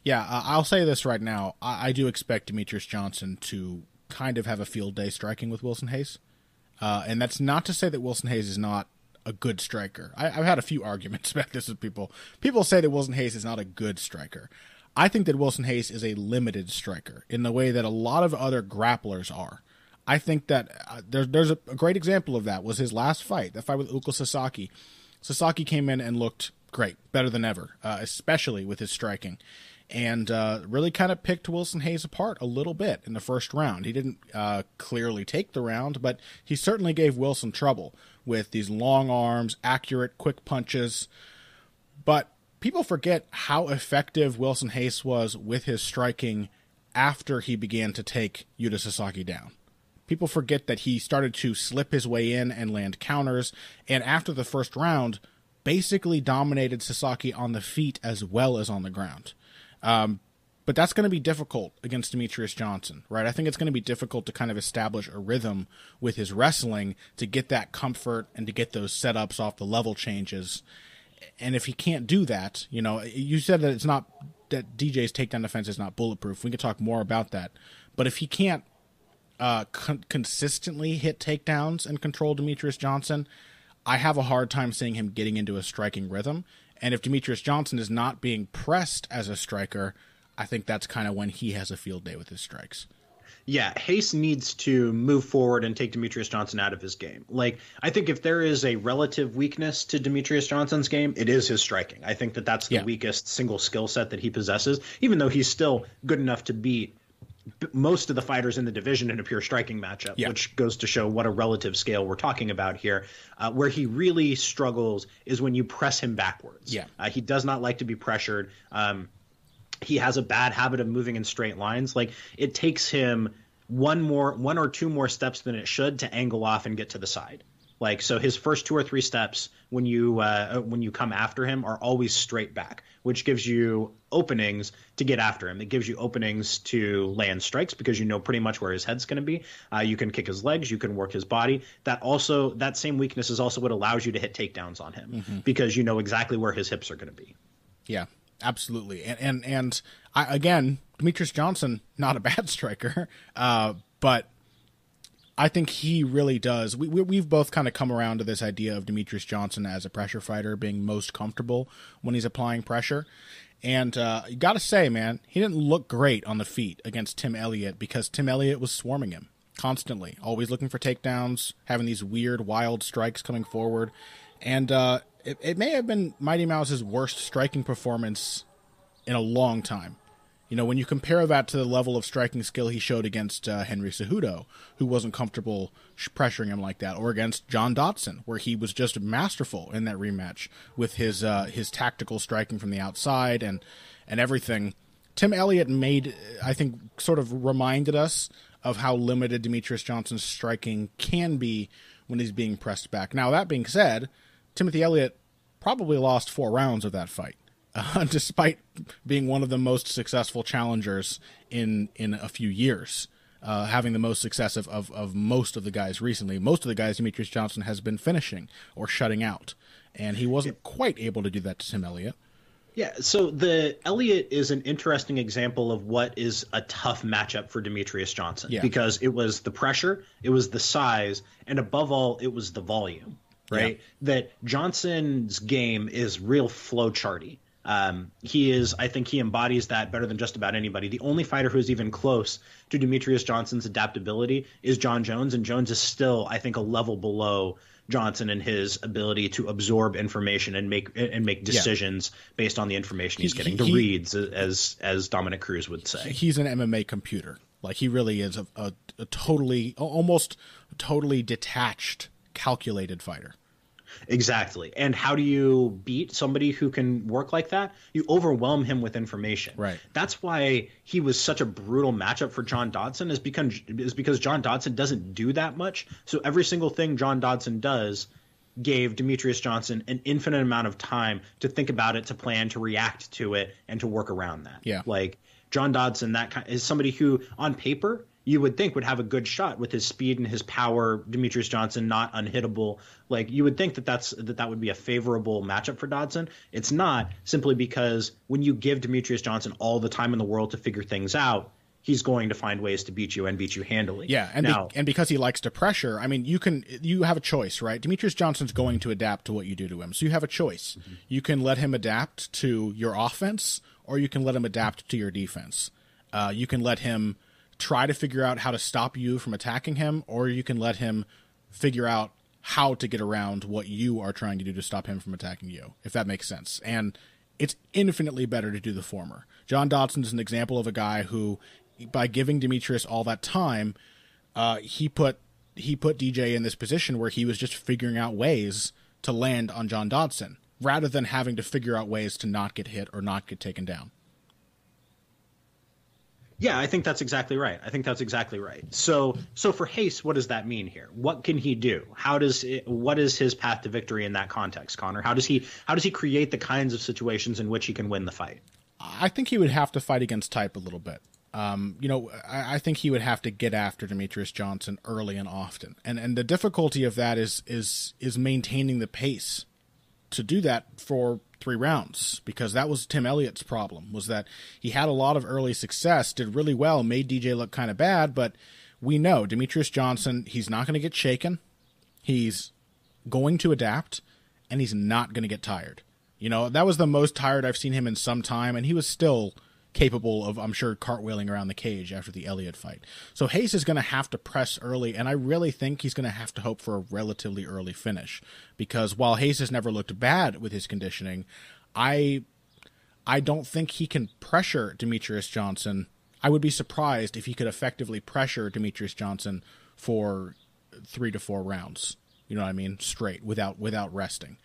Yeah, I'll say this right now. I do expect Demetrious Johnson to kind of have a field day striking with Wilson Reis. And that's not to say that Wilson Reis is not a good striker. I've had a few arguments about this with people. People say that Wilson Reis is not a good striker. I think that Wilson Reis is a limited striker in the way that a lot of other grapplers are. I think that there's a great example of that was his last fight, that fight with Ukko Sasaki. Sasaki came in and looked great, better than ever, especially with his striking, and really kind of picked Wilson Reis apart a little bit in the first round. He didn't clearly take the round, but he certainly gave Wilson trouble with these long arms, accurate, quick punches. But people forget how effective Wilson Reis was with his striking after he began to take Yuta Sasaki down. People forget that he started to slip his way in and land counters, and after the first round, basically dominated Sasaki on the feet as well as on the ground. But that's going to be difficult against Demetrious Johnson, right? I think it's going to be difficult to kind of establish a rhythm with his wrestling to get that comfort and to get those setups off the level changes. And if he can't do that, you said that it's not that DJ's takedown defense is not bulletproof. We can talk more about that. But if he can't consistently hit takedowns and control Demetrious Johnson, I have a hard time seeing him getting into a striking rhythm. And if Demetrious Johnson is not being pressed as a striker, I think that's kind of when he has a field day with his strikes. Yeah, Reis needs to move forward and take Demetrious Johnson out of his game. Like, I think if there is a relative weakness to Demetrious Johnson's game, it is his striking. I think that that's the weakest single skill set that he possesses, even though he's still good enough to beat most of the fighters in the division in a pure striking matchup, which goes to show what a relative scale we're talking about here. Where he really struggles is when you press him backwards. He does not like to be pressured. He has a bad habit of moving in straight lines. Like, it takes him one or two more steps than it should to angle off and get to the side. Like, so his first 2 or 3 steps when you come after him are always straight back, which gives you openings to get after him. It gives you openings to land strikes because you know pretty much where his head's going to be. You can kick his legs, you can work his body. That same weakness is also what allows you to hit takedowns on him because you know exactly where his hips are going to be. Yeah. Absolutely. And I, again, Demetrious Johnson, not a bad striker, but I think he really does. We've both kind of come around to this idea of Demetrious Johnson as a pressure fighter being most comfortable when he's applying pressure. And you got to say, man, he didn't look great on the feet against Tim Elliott because Tim Elliott was swarming him constantly, always looking for takedowns, having these weird, wild strikes coming forward. And it may have been Mighty Mouse's worst striking performance in a long time. When you compare that to the level of striking skill he showed against Henry Cejudo, who wasn't comfortable pressuring him like that, or against John Dodson, where he was just masterful in that rematch with his tactical striking from the outside and everything. Tim Elliott sort of reminded us of how limited Demetrious Johnson's striking can be when he's being pressed back. Now, that being said, Timothy Elliott probably lost 4 rounds of that fight, despite being one of the most successful challengers in a few years, having the most success of most of the guys recently. Most of the guys Demetrious Johnson has been finishing or shutting out, and he wasn't quite able to do that to Tim Elliott. Yeah, so the Elliott is an interesting example of what is a tough matchup for Demetrious Johnson because it was the pressure, it was the size, and above all, it was the volume. Right? That Johnson's game is real flow charty. I think he embodies that better than just about anybody. The only fighter who's even close to Demetrious Johnson's adaptability is John Jones, and Jones is still, I think, a level below Johnson in his ability to absorb information and make decisions based on the information he's getting. The reads, as Dominic Cruz would say. He's an MMA computer. Like, he really is a totally, almost totally detached, calculated fighter. Exactly. And how do you beat somebody who can work like that? You overwhelm him with information. Right. That's why he was such a brutal matchup for John Dodson, is because John Dodson doesn't do that much. So every single thing John Dodson does gave Demetrious Johnson an infinite amount of time to think about it, to plan, to react to it, and to work around that. Yeah. Like, John Dodson, is somebody who, on paper, you would think would have a good shot with his speed and his power. Demetrious Johnson, not unhittable. Like, you would think that would be a favorable matchup for Dodson. It's not, simply because when you give Demetrious Johnson all the time in the world to figure things out, he's going to find ways to beat you and beat you handily. Yeah, and because he likes to pressure, I mean, you have a choice, right? Demetrious Johnson's going to adapt to what you do to him, so you have a choice. Mm-hmm. You can let him adapt to your offense, or you can let him adapt to your defense. You can let him try to figure out how to stop you from attacking him, or you can let him figure out how to get around what you are trying to do to stop him from attacking you, if that makes sense. And it's infinitely better to do the former. John Dodson is an example of a guy who, by giving Demetrious all that time, he put DJ in this position where he was just figuring out ways to land on John Dodson, rather than having to figure out ways to not get hit or not get taken down. Yeah, I think that's exactly right. So for Hayes, what does that mean here? What can he do? What is his path to victory in that context, Connor? How does he create the kinds of situations in which he can win the fight? I think he would have to fight against type a little bit. I think he would have to get after Demetrious Johnson early and often. And the difficulty of that is maintaining the pace to do that for 3 rounds, because that was Tim Elliott's problem, was that he had a lot of early success, did really well, made DJ look kind of bad, but we know Demetrious Johnson, he's not going to get shaken, he's going to adapt, and he's not going to get tired. That was the most tired I've seen him in some time, and he was still capable of, I'm sure, cartwheeling around the cage after the Elliott fight. So Hayes is going to have to press early, and I really think he's going to have to hope for a relatively early finish, because while Hayes has never looked bad with his conditioning, I don't think he can pressure Demetrious Johnson. I would be surprised if he could effectively pressure Demetrious Johnson for 3 to 4 rounds, you know what I mean, straight, without resting.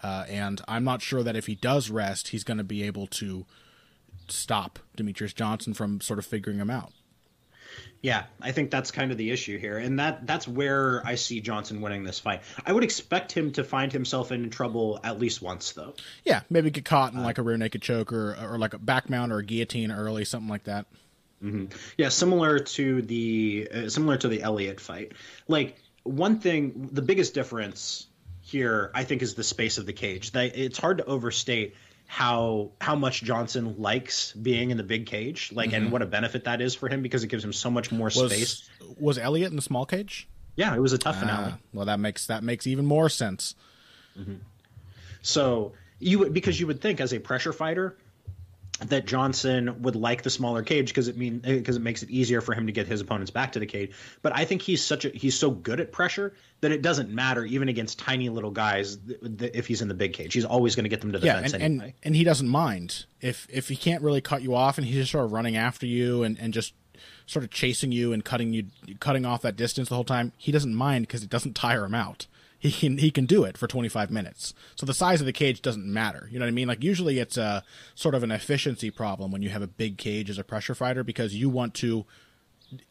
And I'm not sure that if he does rest, he's going to be able to stop Demetrious Johnson from sort of figuring him out. Yeah, I think that's kind of the issue here, and that's where I see Johnson winning this fight. I would expect him to find himself in trouble at least once, though. Yeah, maybe get caught in like a rear naked choke or like a back mount or a guillotine early, something like that. Mm-hmm. Yeah, similar to the Elliott fight. Like, one thing, the biggest difference here, I think, is the space of the cage. It's hard to overstate how much Johnson likes being in the big cage, and what a benefit that is for him, because it gives him so much more space. Was Elliott in the small cage? Yeah, it was a tough finale. Well, that makes even more sense. Mm-hmm. So because you would think, as a pressure fighter, that Johnson would like the smaller cage because it makes it easier for him to get his opponents back to the cage. But I think he's so good at pressure that it doesn't matter, even against tiny little guys, if he's in the big cage. He's always going to get them to the fence anyway. And he doesn't mind if he can't really cut you off, and he's just sort of running after you and just sort of chasing you and cutting off that distance the whole time. He doesn't mind because it doesn't tire him out. He can do it for 25 minutes. So the size of the cage doesn't matter. You know what I mean? Like, usually it's a sort of an efficiency problem when you have a big cage as a pressure fighter, because you want to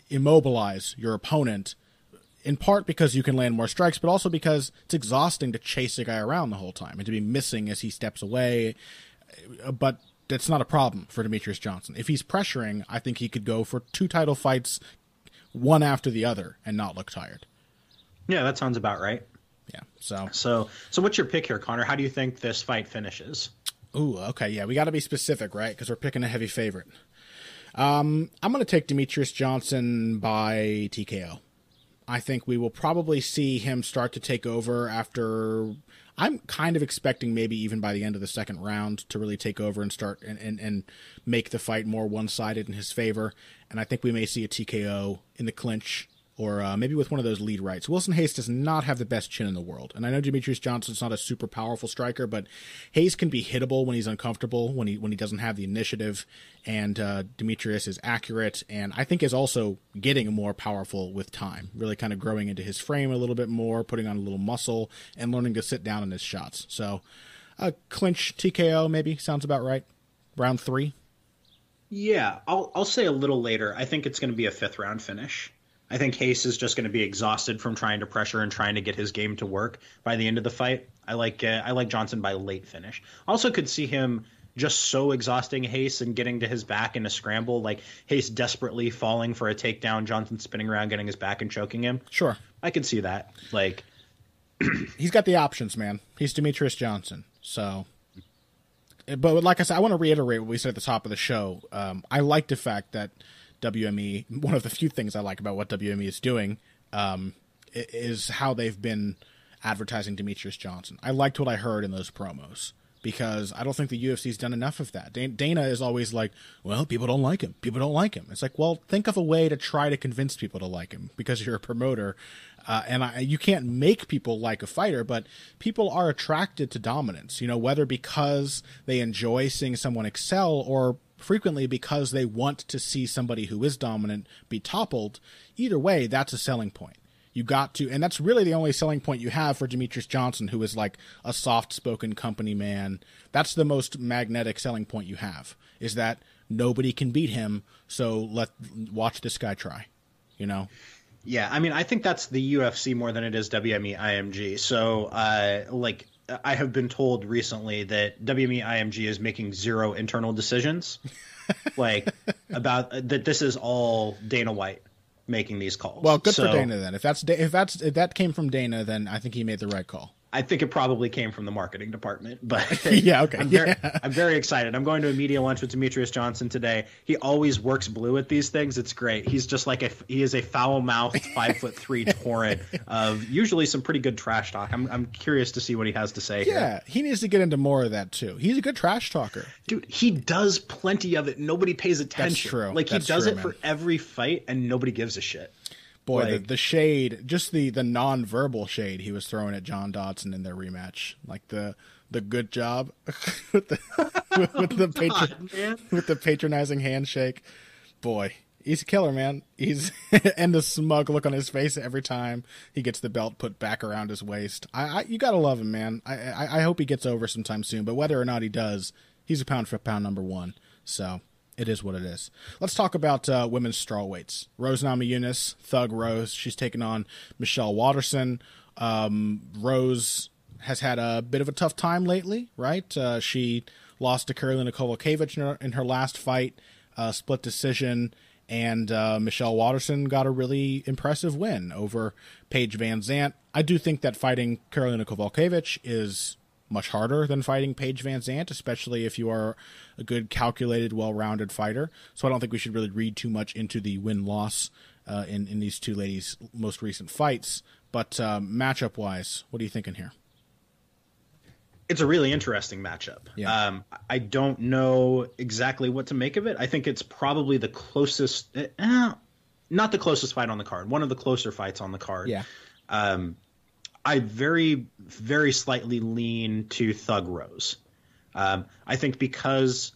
immobilize your opponent, in part because you can land more strikes, but also because it's exhausting to chase a guy around the whole time and to be missing as he steps away. But that's not a problem for Demetrious Johnson. If he's pressuring, I think he could go for 2 title fights, one after the other, and not look tired. Yeah, that sounds about right. Yeah. So what's your pick here, Connor? How do you think this fight finishes? Ooh, okay. Yeah, we got to be specific, right? Because we're picking a heavy favorite. I'm going to take Demetrious Johnson by TKO. I think we will probably see him start to take over after, I'm kind of expecting maybe even by the end of the second round to really take over and start and make the fight more one-sided in his favor. And I think we may see a TKO in the clinch, or maybe with one of those lead rights. Wilson Reis does not have the best chin in the world. And I know Demetrious Johnson's not a super powerful striker, but Reis can be hittable when he's uncomfortable, when he doesn't have the initiative. And Demetrious is accurate, and I think is also getting more powerful with time, really kind of growing into his frame a little bit more, putting on a little muscle, and learning to sit down in his shots. So a clinch TKO maybe sounds about right. Round 3. Yeah, I'll say a little later. I think it's going to be a 5th round finish. I think Reis is just going to be exhausted from trying to pressure and trying to get his game to work by the end of the fight. I like Johnson by late finish. Also could see him just so exhausting Reis and getting to his back in a scramble, like Reis desperately falling for a takedown, Johnson spinning around, getting his back and choking him. Sure. I could see that. Like, he's got the options, man. He's Demetrious Johnson. So, but like I said, I want to reiterate what we said at the top of the show. I like the fact that WME, one of the few things I like about what WME is doing, is how they've been advertising Demetrious Johnson. I liked what I heard in those promos, because I don't think the UFC's done enough of that. Dana is always like, well, people don't like him. People don't like him. It's like, well, think of a way to try to convince people to like him, because you're a promoter. You can't make people like a fighter, but people are attracted to dominance, whether because they enjoy seeing someone excel or frequently because they want to see somebody who is dominant be toppled. Either way, that's a selling point. You got to, and that's really the only selling point you have for Demetrious Johnson, who is like a soft-spoken company man. That's the most magnetic selling point you have, is that nobody can beat him, so watch this guy try, Yeah, I mean, I think that's the UFC more than it is WME IMG. So, I have been told recently that WME IMG is making 0 internal decisions, about that. This is all Dana White making these calls. Well, good for Dana then. If that came from Dana, then I think he made the right call. I think it probably came from the marketing department, but yeah, okay. I'm very excited. I'm going to a media lunch with Demetrious Johnson today. He always works blue at these things. It's great. He's just he is a foul-mouthed 5'3" torrent of usually some pretty good trash talk. I'm curious to see what he has to say. Yeah, he needs to get into more of that too. He's a good trash talker, dude. He does plenty of it. Nobody pays attention. That's true. He does it for every fight, and nobody gives a shit. Boy, the shade, just the non-verbal shade he was throwing at John Dodson in their rematch, like the good job with the patronizing handshake. Boy, he's a killer, man. He's and the smug look on his face every time he gets the belt put back around his waist. You gotta love him, man. I hope he gets over sometime soon, but whether or not he does, he's a pound for pound number 1. So. It is what it is. Let's talk about women's strawweights. Rose Namajunas, Thug Rose. She's taken on Michelle Waterson. Rose has had a bit of a tough time lately, right? She lost to Karolina Kowalkiewicz in her last fight, split decision, and Michelle Waterson got a really impressive win over Paige Van Zandt. I do think that fighting Karolina Kowalkiewicz is much harder than fighting Paige Van Zandt, especially if you are a good, calculated, well-rounded fighter. So I don't think we should really read too much into the win-loss in these two ladies' most recent fights. But matchup-wise, what are you thinking here? It's a really interesting matchup. Yeah. I don't know exactly what to make of it. I think it's probably the closest, not the closest fight on the card, one of the closer fights on the card. Yeah. I very, very slightly lean to Thug Rose. I think because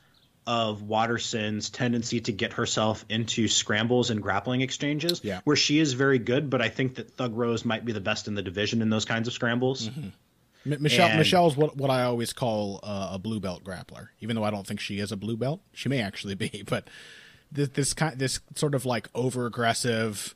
of Waterson's tendency to get herself into scrambles and grappling exchanges, where she is very good, but I think that Thug Rose might be the best in the division in those kinds of scrambles. Mm-hmm. Michelle's what I always call a blue belt grappler, even though I don't think she is a blue belt. She may actually be, but this sort of like over aggressive,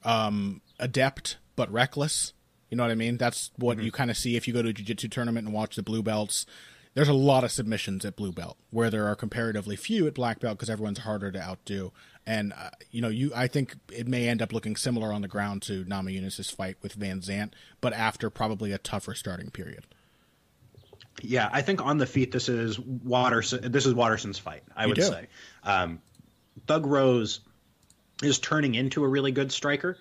adept but reckless. You know what I mean? That's what you kind of see if you go to a jiu-jitsu tournament and watch the blue belts. There's a lot of submissions at blue belt, where there are comparatively few at black belt because everyone's harder to outdo. And I think it may end up looking similar on the ground to Namajunas' fight with Van Zandt, but after probably a tougher starting period. Yeah, I think on the feet this is Waterson's fight, I would say. Thug Rose is turning into a really good striker.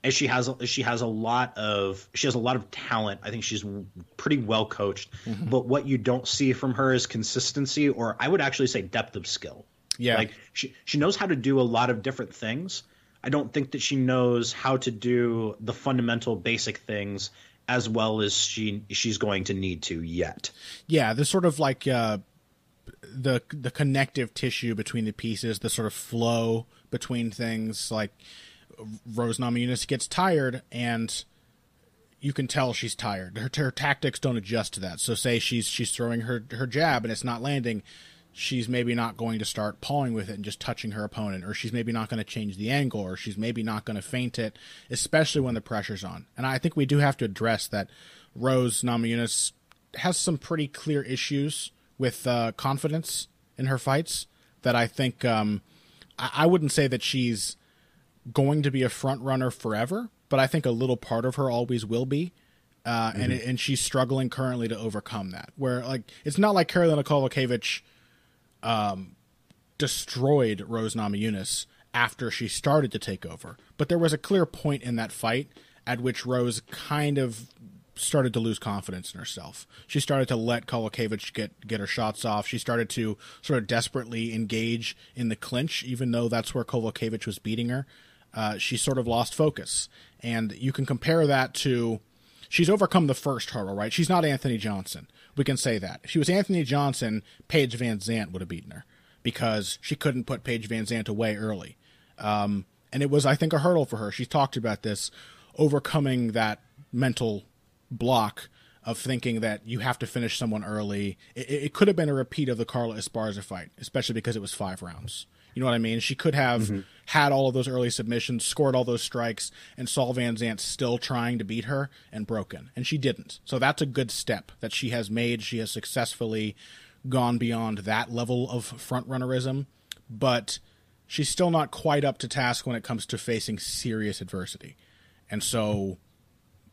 And and she has a lot of talent. I think she's pretty well coached, but what you don't see from her is consistency, or I would actually say depth of skill. Yeah, like she knows how to do a lot of different things. I don't think that she knows how to do the fundamental basic things as well as she's going to need to yet. Yeah, the sort of like the connective tissue between the pieces, the sort of flow between things. Like Rose Namajunas gets tired, and you can tell she's tired. Her tactics don't adjust to that. So say she's throwing her jab and it's not landing, she's maybe not going to start pawing with it and just touching her opponent, or she's maybe not going to change the angle, or she's maybe not going to feint it, especially when the pressure's on. And I think we do have to address that Rose Namajunas has some pretty clear issues with confidence in her fights that I think I wouldn't say that she's going to be a front runner forever, but I think a little part of her always will be. And she's struggling currently to overcome that, where like, it's not like Karolina Kowalkiewicz destroyed Rose Namajunas after she started to take over. But there was a clear point in that fight at which Rose kind of started to lose confidence in herself. She started to let Kowalkiewicz get her shots off. She started to sort of desperately engage in the clinch, even though that's where Kowalkiewicz was beating her. She sort of lost focus. And you can compare that to, she's overcome the first hurdle, right? She's not Anthony Johnson. We can say that. If she was Anthony Johnson, Paige Van Zandt would have beaten her because she couldn't put Paige Van Zandt away early. And it was, I think, a hurdle for her. She's talked about this, overcoming that mental block of thinking that you have to finish someone early. It could have been a repeat of the Carla Esparza fight, especially because it was 5 rounds. You know what I mean? She could have had all of those early submissions, scored all those strikes, and saw Van Zandt still trying to beat her and broken. And she didn't. So that's a good step that she has made. She has successfully gone beyond that level of front-runnerism. But she's still not quite up to task when it comes to facing serious adversity. And so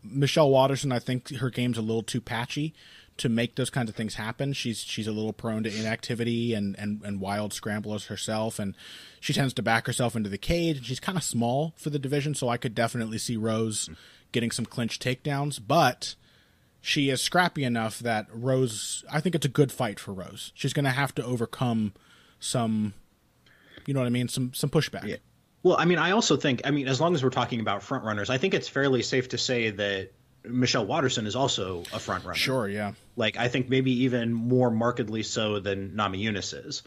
Michelle Waterson, I think her game's a little too patchy to make those kinds of things happen. She's a little prone to inactivity and wild scramblers herself, and she tends to back herself into the cage. She's kind of small for the division, so I could definitely see Rose getting some clinch takedowns, but she is scrappy enough that Rose, I think it's a good fight for Rose. She's going to have to overcome some, you know what I mean, some pushback. Yeah. Well, I mean, I also think, as long as we're talking about front runners, I think it's fairly safe to say that Michelle Waterson is also a front runner. Sure, yeah. Like, I think maybe even more markedly so than Namajunas is.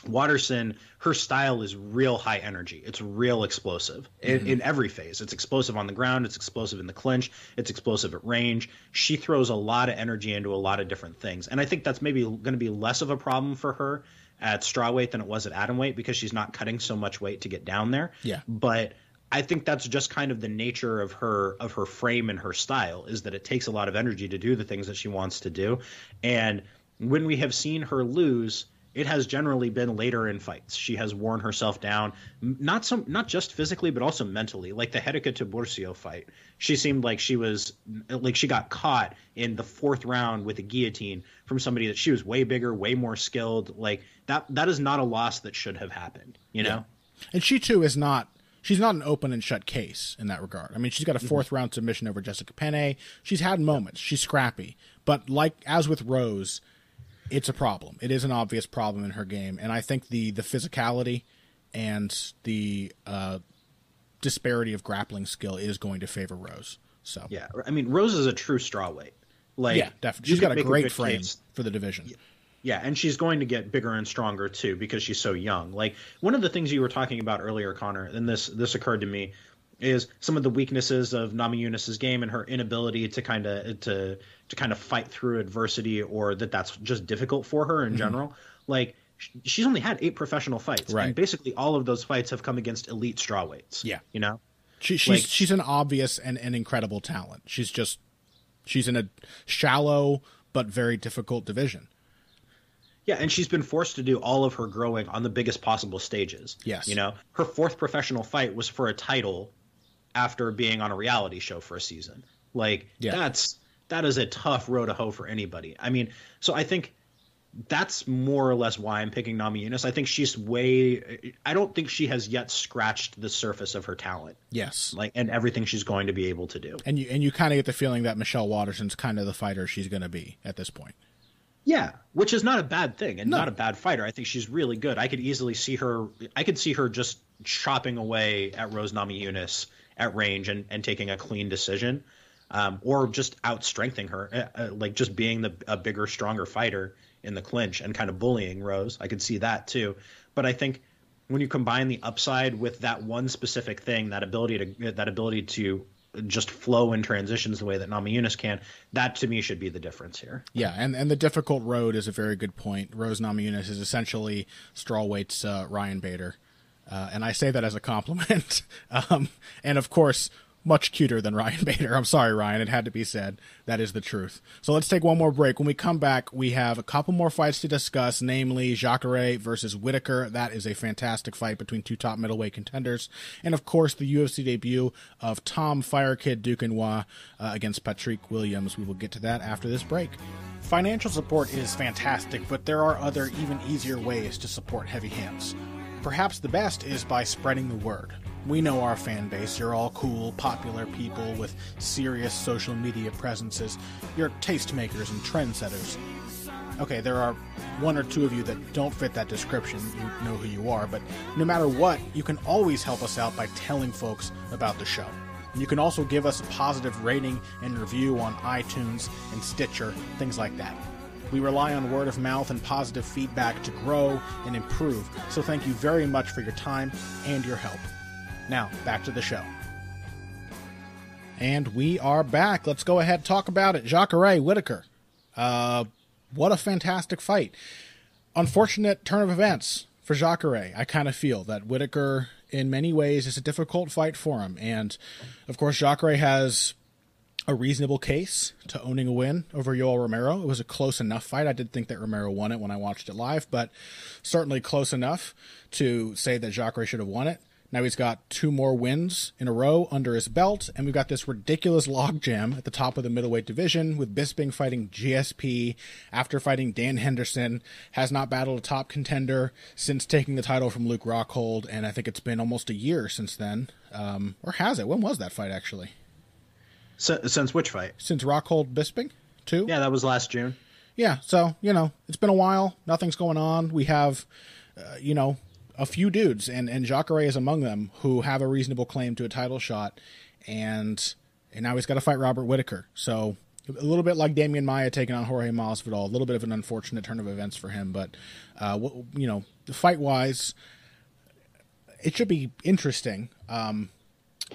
Waterson, her style is real high energy. It's real explosive in every phase. It's explosive on the ground. It's explosive in the clinch. It's explosive at range. She throws a lot of energy into a lot of different things. And I think that's maybe going to be less of a problem for her at strawweight than it was at atomweight because she's not cutting so much weight to get down there. Yeah. But I think that's just kind of the nature of her frame and her style, is that it takes a lot of energy to do the things that she wants to do. And when we have seen her lose, it has generally been later in fights. She has worn herself down, not just physically, but also mentally. Like the Hedeka Tiburcio fight, she seemed like she got caught in the 4th round with a guillotine from somebody that she was way bigger, way more skilled. Like that is not a loss that should have happened, you know? And she too is not. She's not an open and shut case in that regard. I mean, she's got a 4th round submission over Jessica Penne. She's had moments. She's scrappy. But as with Rose, it's a problem. It is an obvious problem in her game. And I think the physicality and the disparity of grappling skill is going to favor Rose. So yeah, I mean, Rose is a true strawweight. Like, yeah, definitely. She's got a great frame for the division. Yeah, and she's going to get bigger and stronger too because she's so young. Like, one of the things you were talking about earlier, Connor, and this occurred to me, is some of the weaknesses of Namajunas' game and her inability to kind of fight through adversity, or that's just difficult for her in general. Like, she's only had 8 professional fights, right, and basically all of those fights have come against elite strawweights. Yeah, you know, she's an obvious and incredible talent. She's in a shallow but very difficult division. Yeah, and she's been forced to do all of her growing on the biggest possible stages. Yes. You know, her 4th professional fight was for a title after being on a reality show for a season. Like, that is a tough road to hoe for anybody. I mean, so I think that's more or less why I'm picking Namajunas. I think I don't think she has yet scratched the surface of her talent. Yes. And everything she's going to be able to do. And you kind of get the feeling that Michelle Waterson's kind of the fighter she's going to be at this point. Yeah, which is not a bad thing and not a bad fighter. I think she's really good. I could see her just chopping away at Rose Namajunas at range and taking a clean decision, or just outstrengthening her, just being a bigger, stronger fighter in the clinch and kind of bullying Rose. I could see that too. But I think when you combine the upside with that one specific thing, that ability to just flow in transitions the way that Namajunas can, that to me should be the difference here. Yeah, and the difficult road is a very good point. Rose Namajunas is essentially strawweight's Ryan Bader. And I say that as a compliment. And of course, much cuter than Ryan Bader. I'm sorry, Ryan. It had to be said. That is the truth. So let's take one more break. When we come back, we have a couple more fights to discuss, namely Jacare versus Whittaker. That is a fantastic fight between two top middleweight contenders. And of course, the UFC debut of Tom Firekid Duquesnoy against Patrick Williams. We will get to that after this break. Financial support is fantastic, but there are other, even easier ways to support Heavy Hands. Perhaps the best is by spreading the word. We know our fan base. You're all cool, popular people with serious social media presences. You're tastemakers and trendsetters. Okay, there are one or two of you that don't fit that description. You know who you are, but no matter what, you can always help us out by telling folks about the show. And you can also give us a positive rating and review on iTunes and Stitcher, things like that. We rely on word of mouth and positive feedback to grow and improve, so thank you very much for your time and your help. Now, back to the show. And we are back. Let's go ahead and talk about it. Jacare Whittaker. What a fantastic fight. Unfortunate turn of events for Jacare. I kind of feel that Whittaker, in many ways, is a difficult fight for him. And, of course, Jacare has a reasonable case to owning a win over Yoel Romero. It was a close enough fight. I did think that Romero won it when I watched it live, but certainly close enough to say that Jacare should have won it. Now he's got 2 more wins in a row under his belt, and we've got this ridiculous logjam at the top of the middleweight division with Bisping fighting GSP after fighting Dan Henderson, has not battled a top contender since taking the title from Luke Rockhold, and I think it's been almost a year since then. Or has it? When was that fight, actually? Since which fight? Since Rockhold Bisping? 2? Yeah, that was last June. Yeah, so, it's been a while. Nothing's going on. We have, a few dudes, and Jacare is among them, who have a reasonable claim to a title shot, and now he's got to fight Robert Whittaker. So a little bit like Damian Maia taking on Jorge Masvidal, a little bit of an unfortunate turn of events for him, but fight-wise, it should be interesting.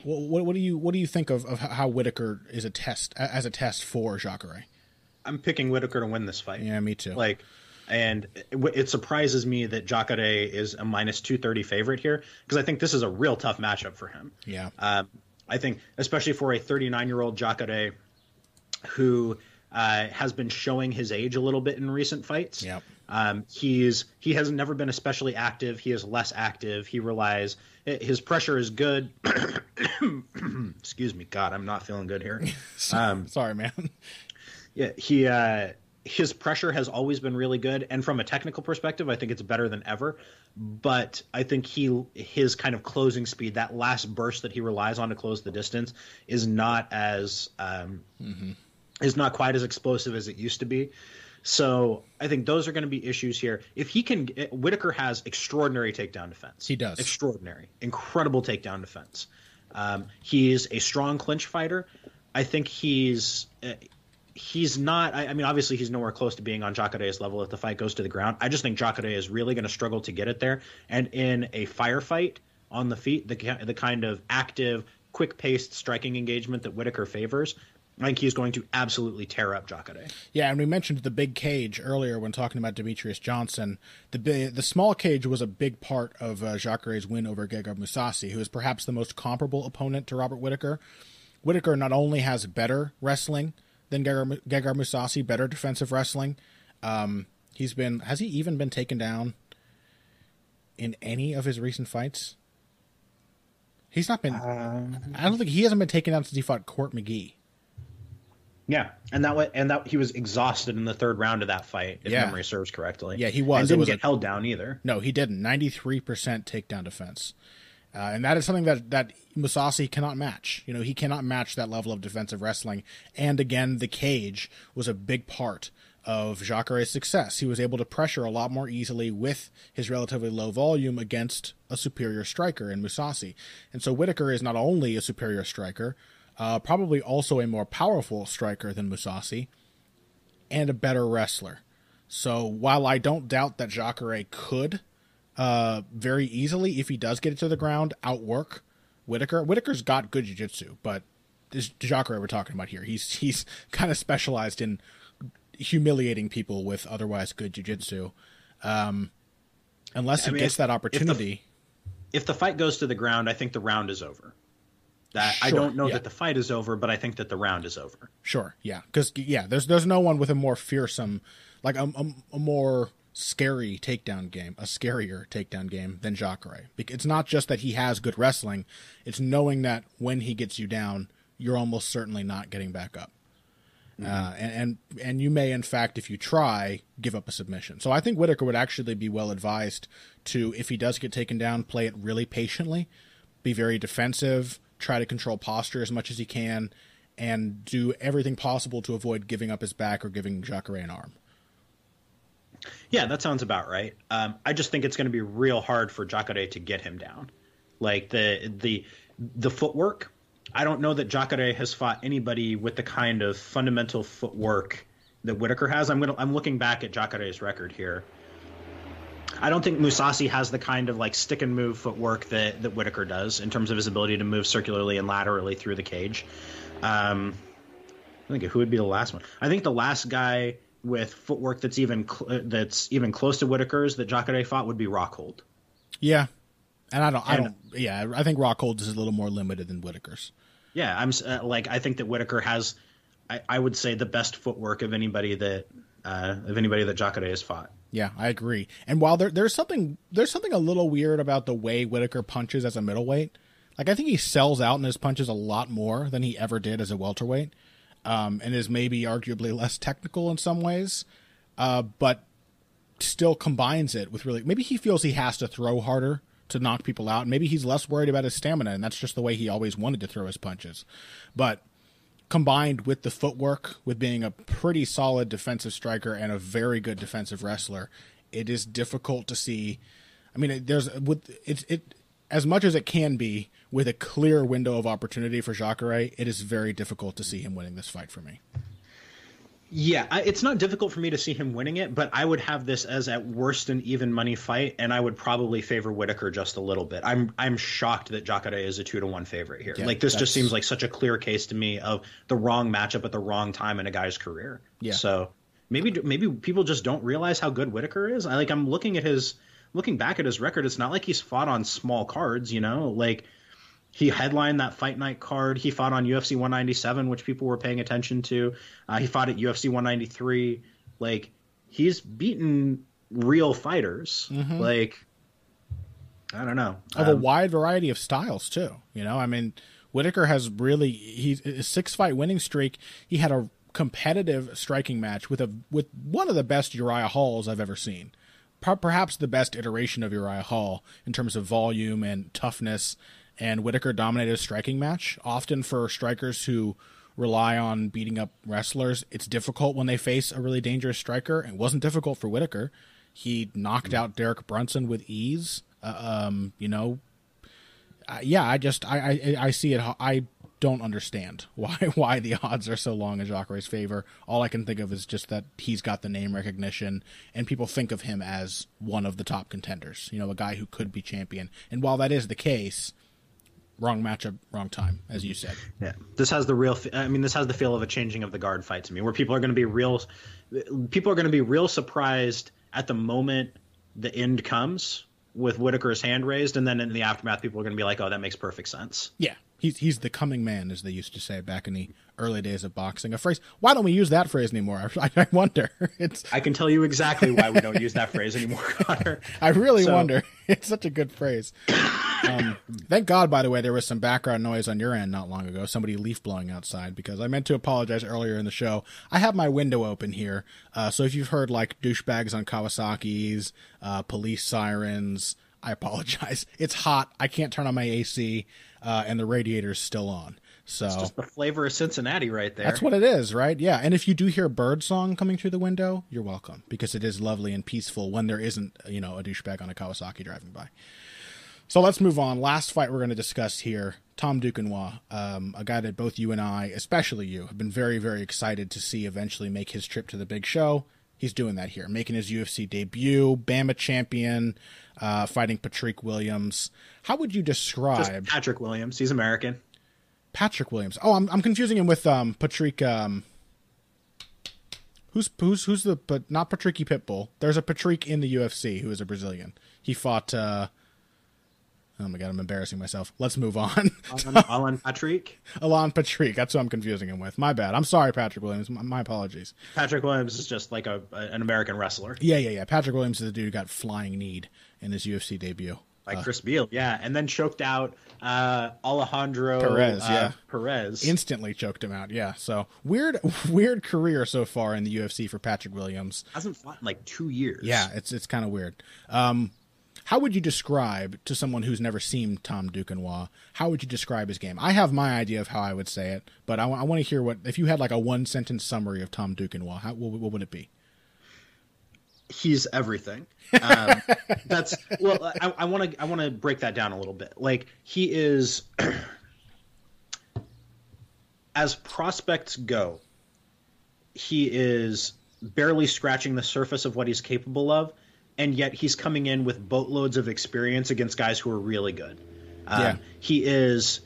What do you think of how Whittaker is a test for Jacare? I'm picking Whittaker to win this fight. Yeah, me too. And it surprises me that Jacare is a minus 230 favorite here, because I think this is a real tough matchup for him. Yeah. I think especially for a 39-year-old Jacare who has been showing his age a little bit in recent fights. Yeah. He has never been especially active. He is less active. His pressure is good. Excuse me. God, I'm not feeling good here. Sorry, man. Yeah, his pressure has always been really good, and from a technical perspective, I think it's better than ever. But I think his kind of closing speed, that last burst that he relies on to close the distance, is not is not quite as explosive as it used to be. So I think those are going to be issues here. If he can, Whittaker has extraordinary takedown defense. He does. Incredible takedown defense. He's a strong clinch fighter. I think he's not. I mean, obviously, he's nowhere close to being on Jacare's level if the fight goes to the ground. I just think Jacare is really going to struggle to get it there. And in a firefight on the feet, the kind of active, quick-paced striking engagement that Whittaker favors, I think he's going to absolutely tear up Jacare. Yeah, and we mentioned the big cage earlier when talking about Demetrious Johnson. The small cage was a big part of Jacare's win over Gegard Mousasi, who is perhaps the most comparable opponent to Robert Whittaker. Whittaker not only has better wrestling than Gegard Mousasi, better defensive wrestling. Has he even been taken down in any of his recent fights? He's not been. I don't think he hasn't been taken down since he fought Court McGee. Yeah, and that he was exhausted in the third round of that fight, if memory serves correctly. Yeah, he was. And didn't get held down either. No, he didn't. 93% takedown defense. And that is something that Mousasi cannot match. You know, he cannot match that level of defensive wrestling. And again, the cage was a big part of Jacare's success. He was able to pressure a lot more easily with his relatively low volume against a superior striker in Mousasi. And so Whittaker is not only a superior striker, probably also a more powerful striker than Mousasi, and a better wrestler. So while I don't doubt that Jacare could very easily, if he does get it to the ground, outwork Whittaker. Whittaker's got good jiu-jitsu, but this Jacare we're talking about here, he's kind of specialized in humiliating people with otherwise good jiu-jitsu. Unless he gets that opportunity. If the fight goes to the ground, I think the round is over. I don't know that the fight is over, but I think that the round is over. Sure, yeah. Because, there's no one with a more fearsome, like a more scary takedown game, a scarier takedown game than Jacare. It's not just that he has good wrestling, it's knowing that when he gets you down, you're almost certainly not getting back up. And you may, in fact, if you try, give up a submission. So I think Whittaker would actually be well advised to, if he does get taken down, play it really patiently, be very defensive, try to control posture as much as he can, and do everything possible to avoid giving up his back or giving Jacare an arm. Yeah, that sounds about right. I just think it's going to be real hard for Jacare to get him down. Like the footwork, I don't know that Jacare has fought anybody with the kind of fundamental footwork that Whittaker has. I'm looking back at Jacare's record here. I don't think Mousasi has the kind of like stick and move footwork that Whittaker does in terms of his ability to move circularly and laterally through the cage. I think who would be the last one? I think the last guy with footwork that's even close to Whittaker's that Jacare fought would be Rockhold. Yeah, and I think Rockhold is a little more limited than Whittaker's. Yeah, I think that Whittaker has, I would say, the best footwork of anybody that Jacare has fought. Yeah, I agree. And while there's something a little weird about the way Whittaker punches as a middleweight, like I think he sells out in his punches a lot more than he ever did as a welterweight, and is maybe arguably less technical in some ways, but still combines it with really, maybe he feels he has to throw harder to knock people out. Maybe he's less worried about his stamina, and that's just the way he always wanted to throw his punches. But combined with the footwork, with being a pretty solid defensive striker and a very good defensive wrestler, it is difficult to see. I mean, it as much as it can be with a clear window of opportunity for Jacare, it is very difficult to see him winning this fight for me. Yeah, it's not difficult for me to see him winning it, but I would have this as at worst an even money fight, and I would probably favor Whittaker just a little bit. I'm shocked that Jacare is a 2-1 favorite here. Yeah, this just seems like such a clear case to me of the wrong matchup at the wrong time in a guy's career. Yeah. So maybe people just don't realize how good Whittaker is. I'm looking back at his record. It's not like he's fought on small cards, like. He headlined that Fight Night card. He fought on UFC 197, which people were paying attention to. He fought at UFC 193. He's beaten real fighters. Mm-hmm. I don't know. Of a wide variety of styles, too. Whittaker has really... He's a 6-fight winning streak. He had a competitive striking match with one of the best Uriah Halls I've ever seen. Perhaps the best iteration of Uriah Hall in terms of volume and toughness. And Whittaker dominated a striking match. Often for strikers who rely on beating up wrestlers, it's difficult when they face a really dangerous striker. It wasn't difficult for Whittaker. He knocked out Derek Brunson with ease. I see it. I don't understand why the odds are so long in Jacare's favor. All I can think of is just that he's got the name recognition, and people think of him as one of the top contenders. A guy who could be champion. And while that is the case, wrong matchup, wrong time, as you said. Yeah, this has the feel of a changing of the guard fight to me, where people are going to be real surprised at the moment the end comes with Whittaker's hand raised, and then in the aftermath, people are going to be like, "Oh, that makes perfect sense." Yeah, he's the coming man, as they used to say back in the early days of boxing. A phrase. Why don't we use that phrase anymore? I wonder. I can tell you exactly why we don't use that phrase anymore, Connor. I really wonder. It's such a good phrase. Thank God, by the way, there was some background noise on your end not long ago. Somebody leaf blowing outside, because I meant to apologize earlier in the show. I have my window open here, so if you've heard like douchebags on Kawasaki's, police sirens, I apologize. It's hot. I can't turn on my AC, and the radiator's still on. So it's just the flavor of Cincinnati right there. That's what it is, right? Yeah. And if you do hear bird song coming through the window, you're welcome, because it is lovely and peaceful when there isn't, a douchebag on a Kawasaki driving by. So let's move on. Last fight we're going to discuss here, Tom Duquesnoy, a guy that both you and I, especially you, have been very, very excited to see eventually make his trip to the big show. He's doing that here, making his UFC debut, Bama champion, fighting Patrick Williams. How would you describe... Just Patrick Williams. He's American. Patrick Williams. Oh, I'm confusing him with Patrick. Who's the, but not Patricky Pitbull. There's a Patrick in the UFC who is a Brazilian. He fought. Oh my God, I'm embarrassing myself. Let's move on. Alan Patrick. Alan Patrick. That's who I'm confusing him with. My bad. I'm sorry, Patrick Williams. My apologies. Patrick Williams is just like an American wrestler. Yeah. Patrick Williams is the dude who got flying kneed in his UFC debut. Like Chris Beal, yeah, and then choked out Alejandro Perez. Instantly choked him out, yeah. So weird career so far in the UFC for Patrick Williams. Hasn't fought in like 2 years. Yeah, it's kind of weird. How would you describe, to someone who's never seen Tom Duquesnoy, how would you describe his game? I have my idea of how I would say it, but I want to hear if you had like a one-sentence summary of Tom Duquesnoy, what would it be? He's everything. I want to break that down a little bit. Like, he is, as prospects go, he is barely scratching the surface of what he's capable of, and yet he's coming in with boatloads of experience against guys who are really good. He has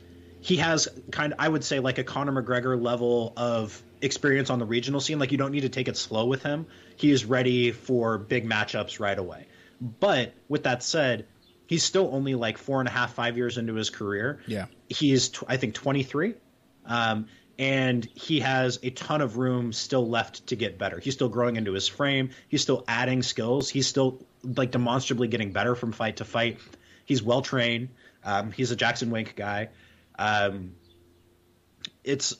I would say, like a Conor McGregor level of experience on the regional scene. Like, you don't need to take it slow with him. He is ready for big matchups right away. But with that said, he's still only like 4.5, 5 years into his career. Yeah. He is, I think, 23. And he has a ton of room still left to get better. He's still growing into his frame. He's still adding skills. He's still like demonstrably getting better from fight to fight. He's well trained. He's a Jackson Wink guy.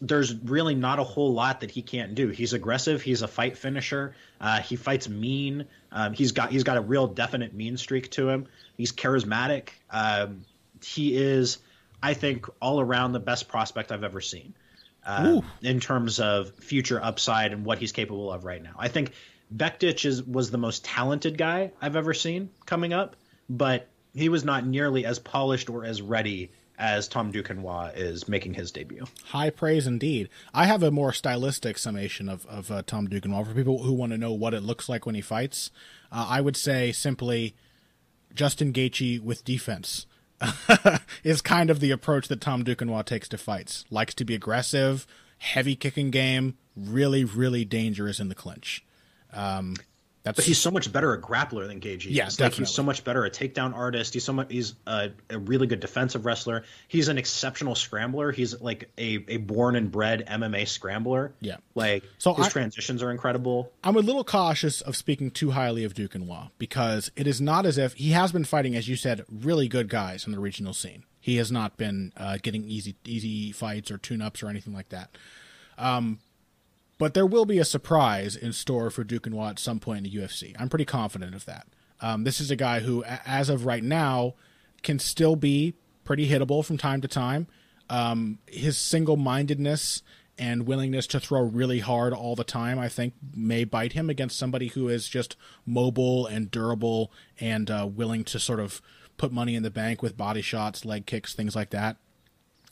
There's really not a whole lot that he can't do. He's aggressive. He's a fight finisher. He fights mean. He's got a real definite mean streak to him. He's charismatic. He is, I think, all around the best prospect I've ever seen in terms of future upside and what he's capable of right now. I think Bektic was the most talented guy I've ever seen coming up, but he was not nearly as polished or as ready as Tom Duquesnoy is making his debut. High praise indeed. I have a more stylistic summation of Tom Duquesnoy for people who want to know what it looks like when he fights. I would say simply Justin Gaethje with defense is kind of the approach that Tom Duquesnoy takes to fights. Likes to be aggressive, heavy kicking game, really, really dangerous in the clinch. But he's so much better a grappler than Gaethje. Yeah, definitely. Like, he's so much better a takedown artist. He's a really good defensive wrestler. He's an exceptional scrambler. He's like a born and bred MMA scrambler. Yeah. Like, so his transitions are incredible. I'm a little cautious of speaking too highly of Duquesnoy, because it is not as if he has been fighting, as you said, really good guys in the regional scene. He has not been getting easy fights or tune-ups or anything like that. But there will be a surprise in store for Duquesnoy at some point in the UFC. I'm pretty confident of that. This is a guy who, as of right now, can still be pretty hittable from time to time. His single-mindedness and willingness to throw really hard all the time, I think, may bite him against somebody who is just mobile and durable and willing to sort of put money in the bank with body shots, leg kicks, things like that.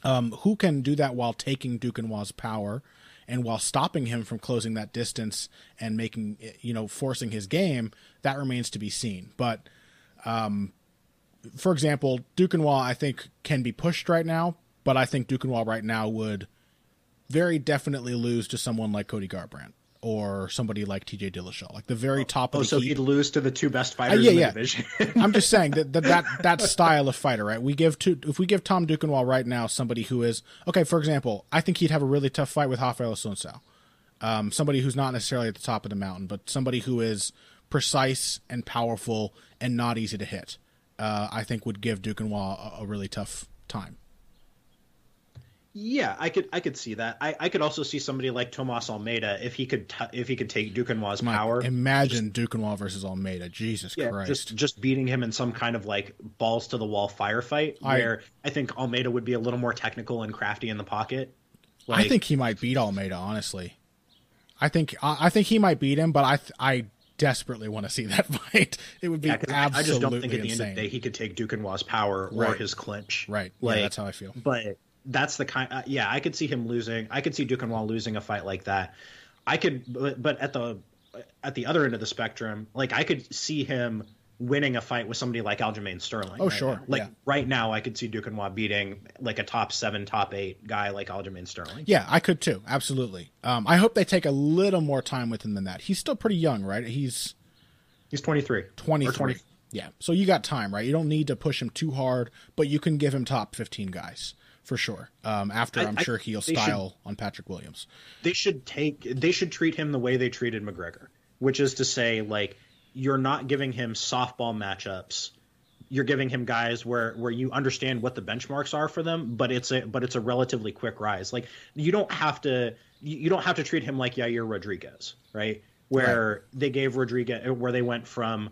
Who can do that while taking Duquesnoy's power and while stopping him from closing that distance and making, forcing his game, that remains to be seen. But, for example, Duquesnoy, I think, can be pushed right now, but I think Duquesnoy right now would very definitely lose to someone like Cody Garbrandt or somebody like TJ Dillashaw, like the very top of the so heap. He'd lose to the two best fighters in the division. I'm just saying that style of fighter, right? If we give Tom Duquesnoy right now somebody who is, okay, for example, I think he'd have a really tough fight with Rafael Assunção. Somebody who's not necessarily at the top of the mountain, but somebody who is precise and powerful and not easy to hit. I think would give Duquesnoy a really tough time. Yeah, I could see that. I could also see somebody like Tomas Almeida if he could take Duquesnoy's power. Imagine Duquesnoy versus Almeida. Jesus Christ! Just beating him in some kind of like balls to the wall firefight where I think Almeida would be a little more technical and crafty in the pocket. I think he might beat Almeida. Honestly, I think he might beat him, but I desperately want to see that fight. It would be absolutely insane. I just don't think at the end of the day he could take Duquesnoy's power or his clinch. Right. Like, that's how I feel. But that's the kind. I could see him losing. I could see Duquesnoy losing a fight like that. But at the other end of the spectrum, like I could see him winning a fight with somebody like Aljamain Sterling. Oh, sure. Right now, I could see Duquesnoy beating like a top 7, top 8 guy like Aljamain Sterling. Yeah, I could too. Absolutely. I hope they take a little more time with him than that. He's still pretty young, right? He's 23. 23. Yeah. So you got time, right? You don't need to push him too hard, but you can give him top 15 guys. For sure. After I'm sure he'll style on Patrick Williams. They should treat him the way they treated McGregor, which is to say, like, you're not giving him softball matchups. You're giving him guys where you understand what the benchmarks are for them, but it's a relatively quick rise. Like you don't have to treat him like Yair Rodriguez, right? Where they gave Rodriguez, where they went from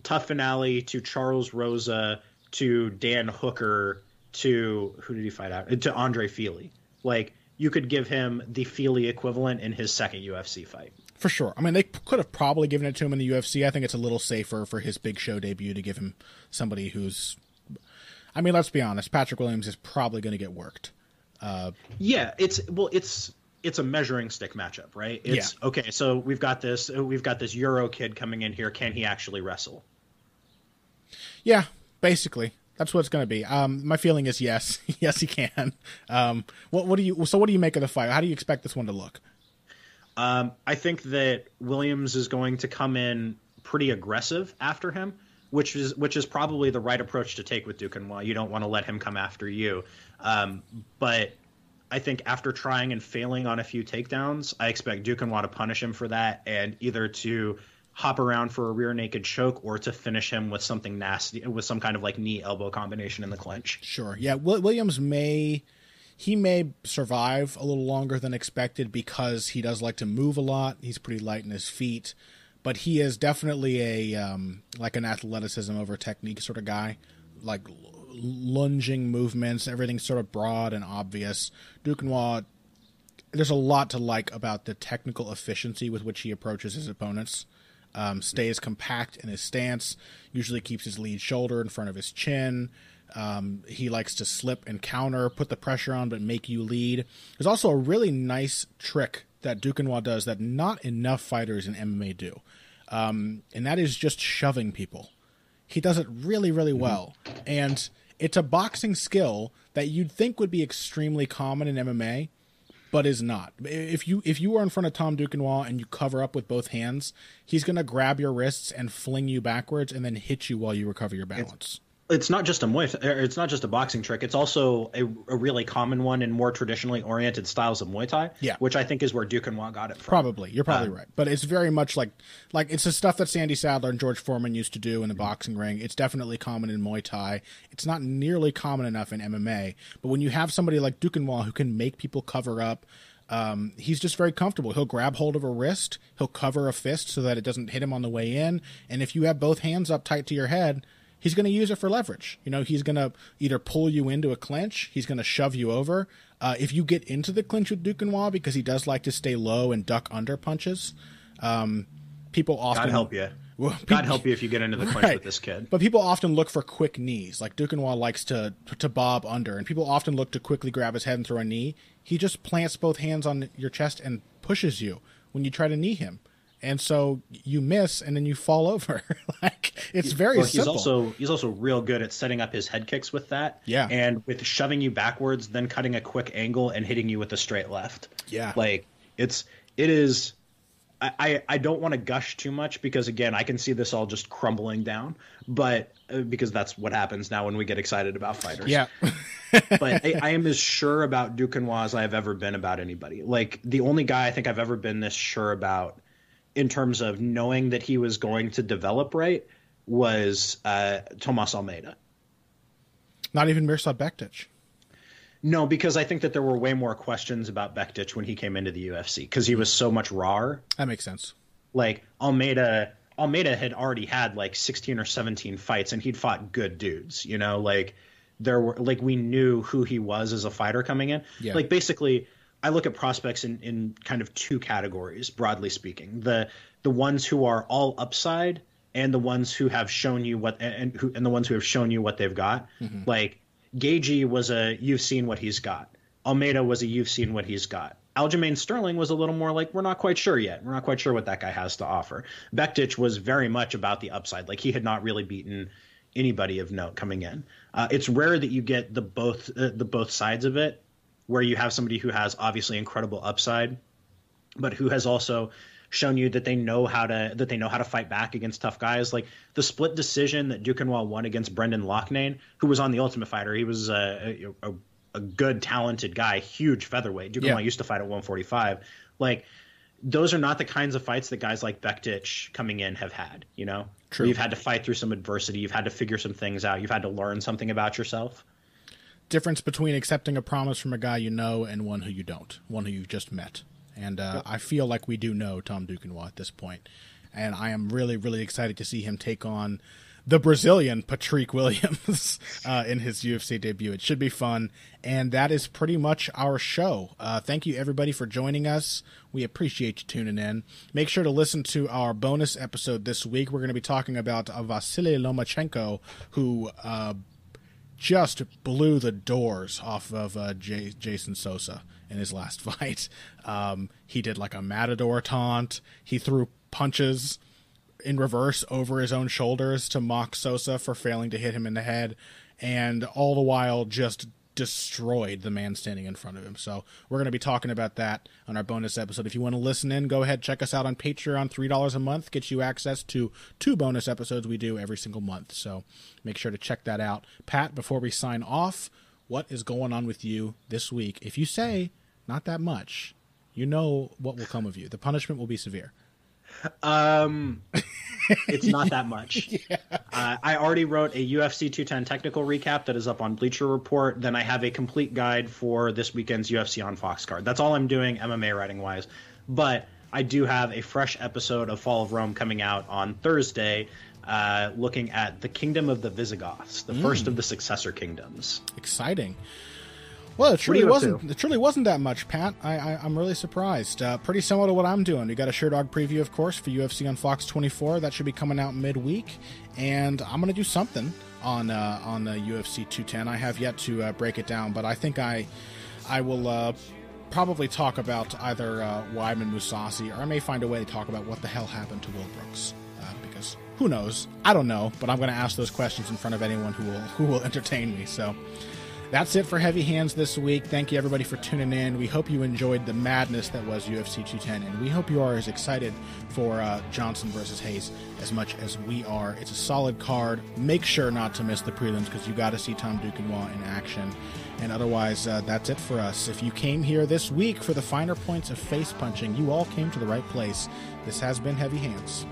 Tough Finale to Charles Rosa to Dan Hooker to who did he fight out? To Andre Fili. Like you could give him the Fili equivalent in his second UFC fight. For sure. I mean, they could have probably given it to him in the UFC. I think it's a little safer for his big show debut to give him somebody who's... I mean, let's be honest. Patrick Williams is probably going to get worked. Yeah, it's a measuring stick matchup, right? Okay, so we've got this Euro kid coming in here. Can he actually wrestle? Yeah, basically. That's what it's going to be. My feeling is yes. Yes, he can. What do you make of the fight? How do you expect this one to look? I think that Williams is going to come in pretty aggressive after him, which is probably the right approach to take with Duquesnoy. You don't want to let him come after you. But I think after trying and failing on a few takedowns, I expect Duquesnoy to punish him for that and either to hop around for a rear naked choke or to finish him with something nasty, with some kind of like knee elbow combination in the clinch. Sure. Yeah. Williams may survive a little longer than expected because he does like to move a lot. He's pretty light in his feet, but he is definitely like an athleticism over technique sort of guy, like lunging movements, everything's sort of broad and obvious. Duquesnoy, there's a lot to like about the technical efficiency with which he approaches his opponents. Stays compact in his stance, usually keeps his lead shoulder in front of his chin. He likes to slip and counter, put the pressure on, but make you lead. There's also a really nice trick that Duquesnoy does that not enough fighters in MMA do. And that is just shoving people. He does it really, really well. And it's a boxing skill that you'd think would be extremely common in MMA, but is not. If you are in front of Tom Duquesnoy and you cover up with both hands, he's going to grab your wrists and fling you backwards and then hit you while you recover your balance. It's not just a boxing trick. It's also a really common one in more traditionally oriented styles of Muay Thai, which I think is where Duquesnoy got it from. Probably. You're probably right. But it's very much like it's the stuff that Sandy Sadler and George Foreman used to do in the boxing ring. It's definitely common in Muay Thai. It's not nearly common enough in MMA. But when you have somebody like Duquesnoy who can make people cover up, he's just very comfortable. He'll grab hold of a wrist. He'll cover a fist so that it doesn't hit him on the way in. And if you have both hands up tight to your head, he's going to use it for leverage. He's going to either pull you into a clinch. He's going to shove you over. If you get into the clinch with Duquesnoy, because he does like to stay low and duck under punches, people often... God help you. God help you if you get into the clinch with this kid. But people often look for quick knees. Like Duquesnoy likes to bob under, and people often look to quickly grab his head and throw a knee. He just plants both hands on your chest and pushes you when you try to knee him. And so you miss, and then you fall over. It's very simple. He's also real good at setting up his head kicks with that. Yeah. And with shoving you backwards, then cutting a quick angle and hitting you with a straight left. Yeah. It is. I don't want to gush too much because, again, I can see this all just crumbling down. But because that's what happens now when we get excited about fighters. Yeah. But I am as sure about Duquesnoy as I have ever been about anybody. Like, the only guy I think I've ever been this sure about in terms of knowing that he was going to develop right was Tomas Almeida. Not even Mirsad Bektic. No, because I think that there were way more questions about Bektic when he came into the UFC because he was so much rawer. That makes sense. Like Almeida had already had like 16 or 17 fights and he'd fought good dudes, you know, like there were like we knew who he was as a fighter coming in. Yeah. Like basically I look at prospects in kind of two categories, broadly speaking. The ones who are all upside and the ones who have shown you what and the ones who have shown you what they've got. Mm-hmm. Like Gagey was you've seen what he's got. Almeida was you've seen what he's got. Aljamain Sterling was a little more like, we're not quite sure yet. We're not quite sure what that guy has to offer. Bektic was very much about the upside. Like he had not really beaten anybody of note coming in. It's rare that you get the both sides of it, where you have somebody who has obviously incredible upside, but who has also shown you that they know how to fight back against tough guys. Like the split decision that Duquesnoy won against Brendan Loughnane, who was on The Ultimate Fighter. He was a good, talented guy, huge featherweight. Duquesnoy used to fight at 145. Like those are not the kinds of fights that guys like Bektic coming in have had, you know? True. You've had to fight through some adversity. You've had to figure some things out. You've had to learn something about yourself. Difference between accepting a promise from a guy you know and one who you don't, one who you've just met. And I feel like we do know Tom Duquesnoy at this point. And I am really, really excited to see him take on the Brazilian Patrick Williams in his UFC debut. It should be fun. And that is pretty much our show. Thank you, everybody, for joining us. We appreciate you tuning in. Make sure to listen to our bonus episode this week. We're going to be talking about Vasily Lomachenko, who just blew the doors off of Jason Sosa in his last fight. He did like a matador taunt. He threw punches in reverse over his own shoulders to mock Sosa for failing to hit him in the head, and all the while just destroyed the man standing in front of him. So we're going to be talking about that on our bonus episode. If you want to listen in, go ahead, check us out on Patreon. $3 a month gets you access to 2 bonus episodes we do every single month. So make sure to check that out. Pat, before we sign off, what is going on with you this week? If you say not that much, you know what will come of you. The punishment will be severe. It's not that much. Yeah. I already wrote a UFC 210 technical recap that is up on Bleacher Report. Then I have a complete guide for this weekend's UFC on Fox card. That's all I'm doing MMA writing wise. But I do have a fresh episode of Fall of Rome coming out on Thursday, looking at the Kingdom of the Visigoths, the first of the successor kingdoms. Exciting. Well, it truly wasn't that much, Pat. I'm really surprised. Pretty similar to what I'm doing. We got a Sherdog preview, of course, for UFC on Fox 24. That should be coming out midweek. And I'm going to do something on UFC 210. I have yet to break it down, but I think I will probably talk about either Weidman, Mousasi, or I may find a way to talk about what the hell happened to Will Brooks. Because who knows? I don't know, but I'm going to ask those questions in front of anyone who will entertain me. So that's it for Heavy Hands this week. Thank you, everybody, for tuning in. We hope you enjoyed the madness that was UFC 210, and we hope you are as excited for Johnson versus Hayes as much as we are. It's a solid card. Make sure not to miss the prelims because you got to see Tom Duquesnoy in action. And otherwise, that's it for us. If you came here this week for the finer points of face punching, you all came to the right place. This has been Heavy Hands.